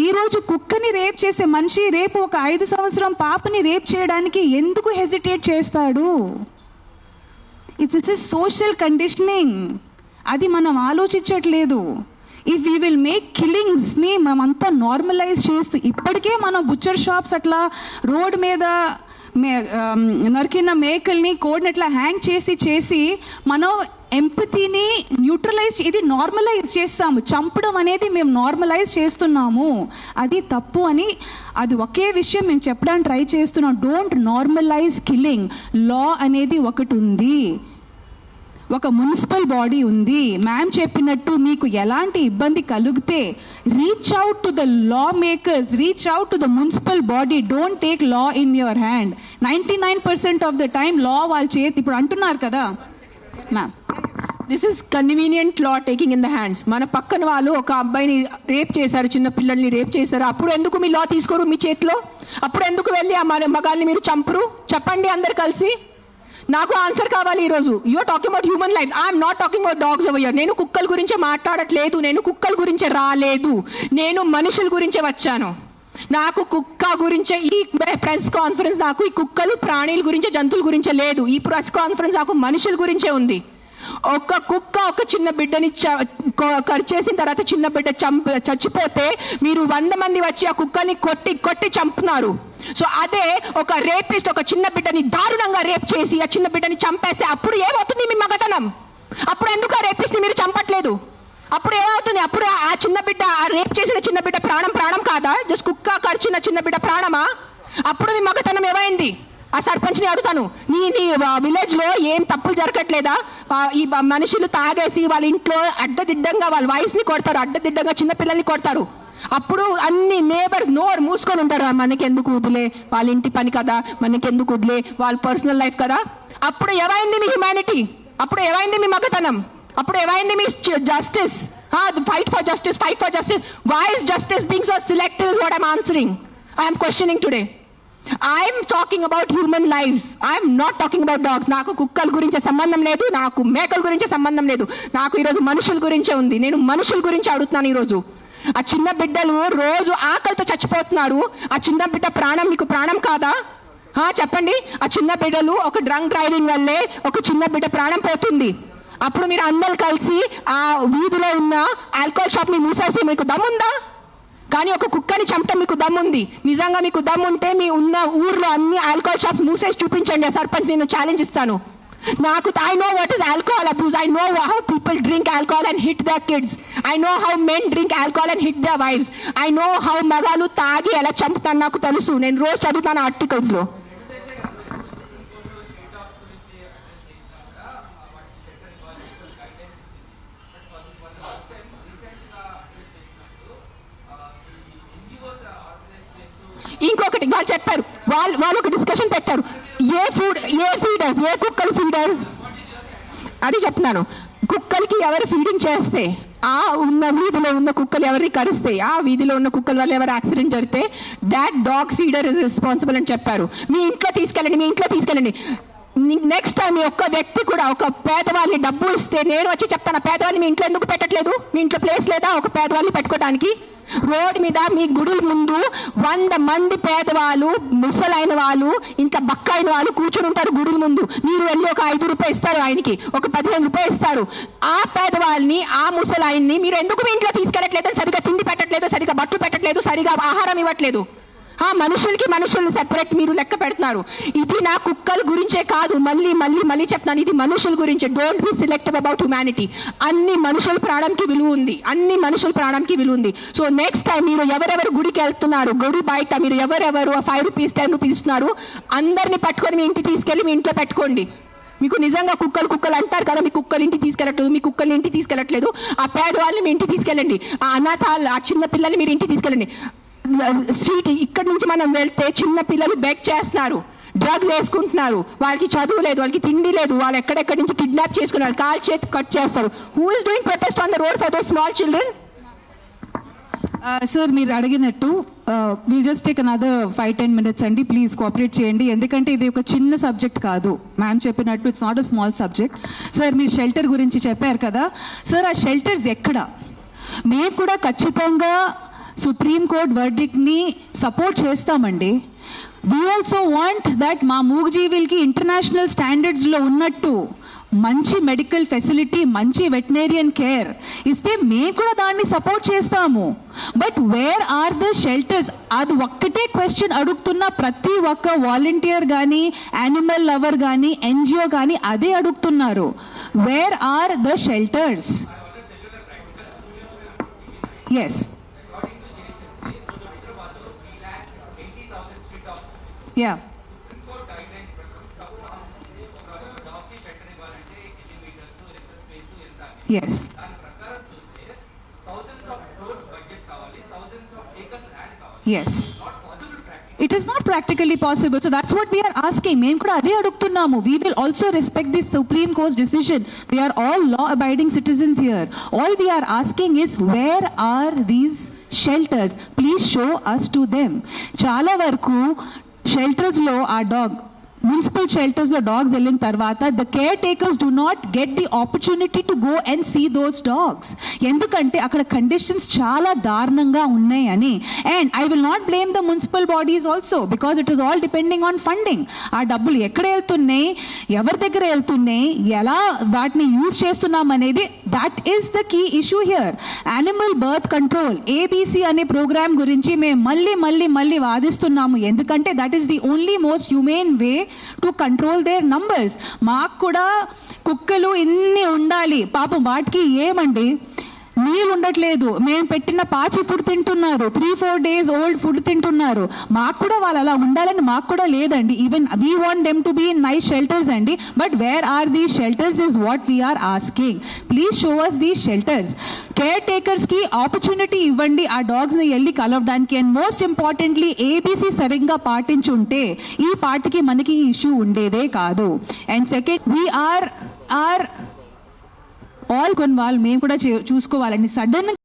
ఈరోజు కుక్కని రేప్ చేసే మనిషి రేపు ఒక 5 సంవత్సరం పాపని రేప్ చేయడానికి ఎందుకు హెజిటేట్ చేస్తాడు? This is social conditioning. అది మనం ఆలోచించట్లేదు. ఇఫ్ వీ విల్ మేక్ కిల్లింగ్స్ని మనమంతా నార్మలైజ్ చేస్తూ, ఇప్పటికే మనం బుచ్చర్ షాప్స్ అట్లా రోడ్ మీద నరికిన మేకల్ని కోడిని అట్లా హ్యాంగ్ చేసి మనం ఎంపతిని న్యూట్రలైజ్, ఇది నార్మలైజ్ చేస్తాము. చంపడం అనేది మేము నార్మలైజ్ చేస్తున్నాము, అది తప్పు అని. అది ఒకే విషయం మేము చెప్పడానికి ట్రై చేస్తున్నాం. Don't normalise killing. లా అనేది ఒకటి ఉంది, ఒక మున్సిపల్ బాడీ ఉంది. మ్యామ్ చెప్పినట్టు మీకు ఎలాంటి ఇబ్బంది కలిగితే reach out to the law makers, reach out to the municipal body. Don't take law in your hand. 99% of the time law వాళ్ళ చేతి. ఇప్పుడు అంటున్నారు కదా ma'am, this is convenient law taking in the hands. మన పక్కన వాళ్ళు ఒక అబ్బాయిని రేప్ చేశారు, చిన్న పిల్లల్ని రేప్ చేశారు, అప్పుడు ఎందుకు మీ లా తీసుకోరు మీ చేతిలో? అప్పుడు ఎందుకు వెళ్ళి ఆ మగాల్ని మీరు చంపరు? చెప్పండి అందరు కలిసి. నాకు ఆన్సర్ కావాలి ఈరోజు. You're talking about human lifes, I'm not talking about dogs over here. నేను కుక్కల గురించే మాట్లాడట్లేదు, నేను కుక్కల గురించే రాలేదు, నేను మనుషుల గురించే వచ్చాను. నాకు కుక్క గురించే ఈ ప్రెస్ కాన్ఫరెన్స్, నాకు ఈ కుక్కలు ప్రాణుల గురించే జంతువుల గురించే లేదు. ఈ ప్రెస్ కాన్ఫరెన్స్ నాకు మనుషుల గురించే ఉంది. ఒక కుక్క ఒక చిన్న బిడ్డని కరిచేసిన తర్వాత చిన్న బిడ్డ చచ్చిపోతే మీరు 100 మంది వచ్చి ఆ కుక్కని కొట్టి చంపుతున్నారు. సో అదే ఒక రేపిస్ట్ ఒక చిన్న బిడ్డని దారుణంగా రేప్ చేసి ఆ చిన్న బిడ్డని చంపేస్తే అప్పుడు ఏమవుతుంది మీ మగతనం? అప్పుడు ఎందుకు ఆ రేపిస్ట్ ని మీరు చంపట్లేదు? అప్పుడు ఏమవుతుంది? అప్పుడు ఆ చిన్న బిడ్డ, ఆ రేప్ చేసిన చిన్న బిడ్డ ప్రాణం కాదా? జస్ట్ కుక్క కరిచిన చిన్న బిడ్డ ప్రాణమా? అప్పుడు మీ మగతనం ఏమైంది? ఆ సర్పంచ్ని అడుగుతాను, నీ విలేజ్ లో ఏం తప్పులు జరగట్లేదా? ఈ మనుషులు తాగేసి వాళ్ళ ఇంట్లో అడ్డదిడ్డంగా వాళ్ళ వాయిస్ ని కొడతారు, అడ్డదిడ్డంగా చిన్న పిల్లల్ని కొడతారు. అప్పుడు అన్ని నేబర్స్ నోరు మూసుకొని ఉంటారు, మనకెందుకు వదిలే, వాళ్ళ ఇంటి పని కదా, మనకెందుకు వదిలే, వాళ్ళ పర్సనల్ లైఫ్ కదా. అప్పుడు ఏమైంది మీ హ్యుమానిటీ? అప్పుడు ఏమైంది మీ మగతనం? అప్పుడు ఏమైంది మీ justice? Fight for justice. Why is justice being so selective is what I'm answering. I'm questioning today. I'm talking about human lifes, I'm not talking about dogs. నాకు కుక్కల గురించే సంబంధం లేదు, నాకు మేకల గురించే సంబంధం లేదు, నాకు ఈరోజు మనుషుల గురించే ఉంది. నేను మనుషుల గురించి అడుగుతున్నాను ఈరోజు. ఆ చిన్న బిడ్డలు రోజు ఆకలితో చచ్చిపోతున్నారు. ఆ చిన్న బిడ్డ ప్రాణం మీకు ప్రాణం కాదా? చెప్పండి. ఆ చిన్న బిడ్డలు ఒక డ్రంక్ డ్రైవింగ్ వల్లే ఒక చిన్న బిడ్డ ప్రాణం పోతుంది. అప్పుడు మీరు అందరు కలిసి ఆ వీధిలో ఉన్న ఆల్కహాల్ షాప్ ని మూసేసి మీకు దమ్ముందా? కానీ ఒక కుక్కని చంపడం మీకు దమ్ముంది. నిజంగా మీకు దమ్ముంటే మీ ఉన్న ఊర్లో అన్ని ఆల్కహాల్ షాప్స్ మూసేసి చూపించండి. ఆ సర్పంచ్ నేను ఛాలెంజ్ ఇస్తాను. I know what is alcohol abuse. I know how people drink alcohol and hit their kids. I know how men drink alcohol and hit their wives. I know how magalu తాగి ఎలా చంపుతాను నాకు తెలుసు. నేను రోజు చదువుతాను articles లో. ఇంకొకటి వాళ్ళు చెప్పారు, వాళ్ళు ఒక డిస్కషన్ పెట్టారు, ఏ ఫీడర్స్, ఏ కుక్కలు ఫీడర్ అది చెప్తున్నాను. కుక్కలకి ఎవరు ఫీడింగ్ చేస్తే, ఆ ఉన్న వీధిలో ఉన్న కుక్కలు ఎవరిని కరిస్తే, ఆ వీధిలో ఉన్న కుక్కల వల్ల ఎవరు యాక్సిడెంట్ జరిగితే that dog feeder is responsible అని చెప్పారు. మీ ఇంట్లో తీసుకెళ్ళండి. నెక్స్ట్ టైం మీ ఒక్క వ్యక్తి కూడా ఒక పేదవాళ్ళని డబ్బు ఇస్తే నేను వచ్చి చెప్తాను, పేదవాళ్ళని మీ ఇంట్లో ఎందుకు పెట్టట్లేదు? మీ ఇంట్లో ప్లేస్ లేదా ఒక పేదవాళ్ళని పెట్టుకోవడానికి? రోడ్ మీద మీ గుడుల ముందు 100 మంది పేదవాళ్ళు, ముసలైన వాళ్ళు, ఇంకా బక్కైన వాళ్ళు కూర్చొని ఉంటారు గుడుల ముందు. మీరు వెళ్ళి ఒక 5 రూపాయలు ఇస్తారు, ఆయనకి ఒక 15 రూపాయలు ఇస్తారు. ఆ పేదవాళ్ళని, ఆ ముసలాయన్ని మీరు ఎందుకు మీ ఇంట్లో తీసుకెళ్ళట్లేదు? సరిగా తిండి పెట్టట్లేదు, సరిగా బట్టలు పెట్టట్లేదు, సరిగా ఆహారం ఇవ్వట్లేదు. మనుషులు సెపరేట్ మీరు లెక్క పెడుతున్నారు. ఇది నా కుక్కల గురించే కాదు, మళ్ళీ చెప్తాను, ఇది మనుషుల గురించే. Don't be selective about humanity. అన్ని మనుషుల ప్రాణంకి విలువ ఉంది. సో నెక్స్ట్ టైం మీరు ఎవరెవరు గుడికి వెళ్తున్నారు, గుడి బయట మీరు ఎవరెవరు 5 రూపీస్ 10 రూపీస్ ఇస్తున్నారు, అందరినీ పట్టుకొని మీ ఇంటికి తీసుకెళ్లి మీ ఇంట్లో పెట్టుకోండి. మీకు నిజంగా కుక్కలు అంటారు కదా, మీ కుక్కలు ఇంటికి తీసుకెళ్ళట్లేదు, ఆ పేదవాళ్ళని మీ ఇంటికి తీసుకెళ్ళండి. ఆ అనాథాలు, ఆ చిన్న పిల్లల్ని మీరు ఇంటికి తీసుకెళ్ళండి. స్ట్రీట్ ఇక్కడ నుంచి మనం వెళ్తే చిన్న పిల్లలు బెగ్ చేస్తున్నారు, డ్రగ్స్ వేసుకుంటున్నారు, వాళ్ళకి చదువు లేదు, వాళ్ళకి తిండి లేదు, వాళ్ళు ఎక్కడెక్కడి నుంచి కిడ్నాప్ చేసుకున్నారు, కాల్ చేతి కట్ చేస్తారు. Who is doing protest on the road for those small children? Sir మీరు అడిగినట్టు will just take another 5-10 minutes అండి, ప్లీజ్ కోఆపరేట్ చేయండి. ఎందుకంటే ఇది ఒక చిన్న సబ్జెక్ట్ కాదు, మ్యామ్ చెప్పినట్టు it's not a small subject. Sir మీరు షెల్టర్ గురించి చెప్పారు కదా సార్, ఆ షెల్టర్స్ ఎక్కడ? మేము కూడా ఖచ్చితంగా సుప్రీం కోర్ట్ వర్డిక్ట్ ని సపోర్ట్ చేస్తామండి. వీ ఆల్సో వాంట్ దట్ మా మూగజీవులకి ఇంటర్నేషనల్ స్టాండర్డ్స్ లో ఉన్నట్టు మంచి మెడికల్ ఫెసిలిటీ, మంచి వెటనరియన్ కేర్ ఇస్తే మేము కూడా దాన్ని సపోర్ట్ చేస్తాము. But where are the shelters? అది ఒక్కటే క్వశ్చన్ అడుగుతున్న ప్రతి ఒక్క వాలంటీర్ కానీ, యానిమల్ లవర్ కానీ, ఎన్జిఓ కానీ అదే అడుగుతున్నారు, where are the shelters? Yes, yeah, yes, yes, it is not practically possible. So that's what we are asking. మేము కూడా అదే అడుగుతున్నాము. We will also respect this Supreme Court's decision. We are all law abiding citizens here. All we are asking is, where are these shelters? Please show us to them. చాలా వరకు shelters లో ఆ municipal shelters లో dogs వెళ్ళిన తర్వాత the care takers do not get the opportunity to go and see those dogs. ఎందుకంటే అక్కడ conditions చాలా దారుణంగా ఉన్నాయని. And I will not blame the municipal bodies also, because it is all depending on funding. ఆ డబ్బులు ఎక్కడ వెళ్తున్నాయి, ఎవరి దగ్గర వెళ్తున్నాయి, ఎలా వాటిని యూజ్ చేస్తున్నాం అనేది that is the key issue here. Animal birth control ABC అనే ప్రోగ్రామ్ గురించి మేము మళ్ళీ వాదిస్తున్నాము. ఎందుకంటే that is the only most humane way to control their numbers. మాకు కూడా కుక్కలు ఇన్ని ఉండాలి, పాపం వాటికి ఏమండి నీళ్ళు ఉండట్లేదు, మేము పెట్టిన పాచి ఫుడ్ తింటున్నారు, 3-4 days ఓల్డ్ ఫుడ్ తింటున్నారు. మాకు కూడా వాళ్ళు అలా ఉండాలని మాకు కూడా లేదండి. Even we want them to be in nice shelters అండి. But where are these shelters is what we're asking. Please show us these shelters. Care takers కి ఆపర్చునిటీ ఇవ్వండి ఆ డాగ్స్ ని వెళ్ళి కలవడానికి. అండ్ మోస్ట్ ఇంపార్టెంట్లీ ABC సరిగ్గా పాటించుంటే ఈ పార్టీకి మనకి ఇష్యూ ఉండేదే కాదు. అండ్ సెకండ్, వీఆర్ ఆల్ కొన్ని వాళ్ళు మేము కూడా చూసుకోవాలండి. సడన్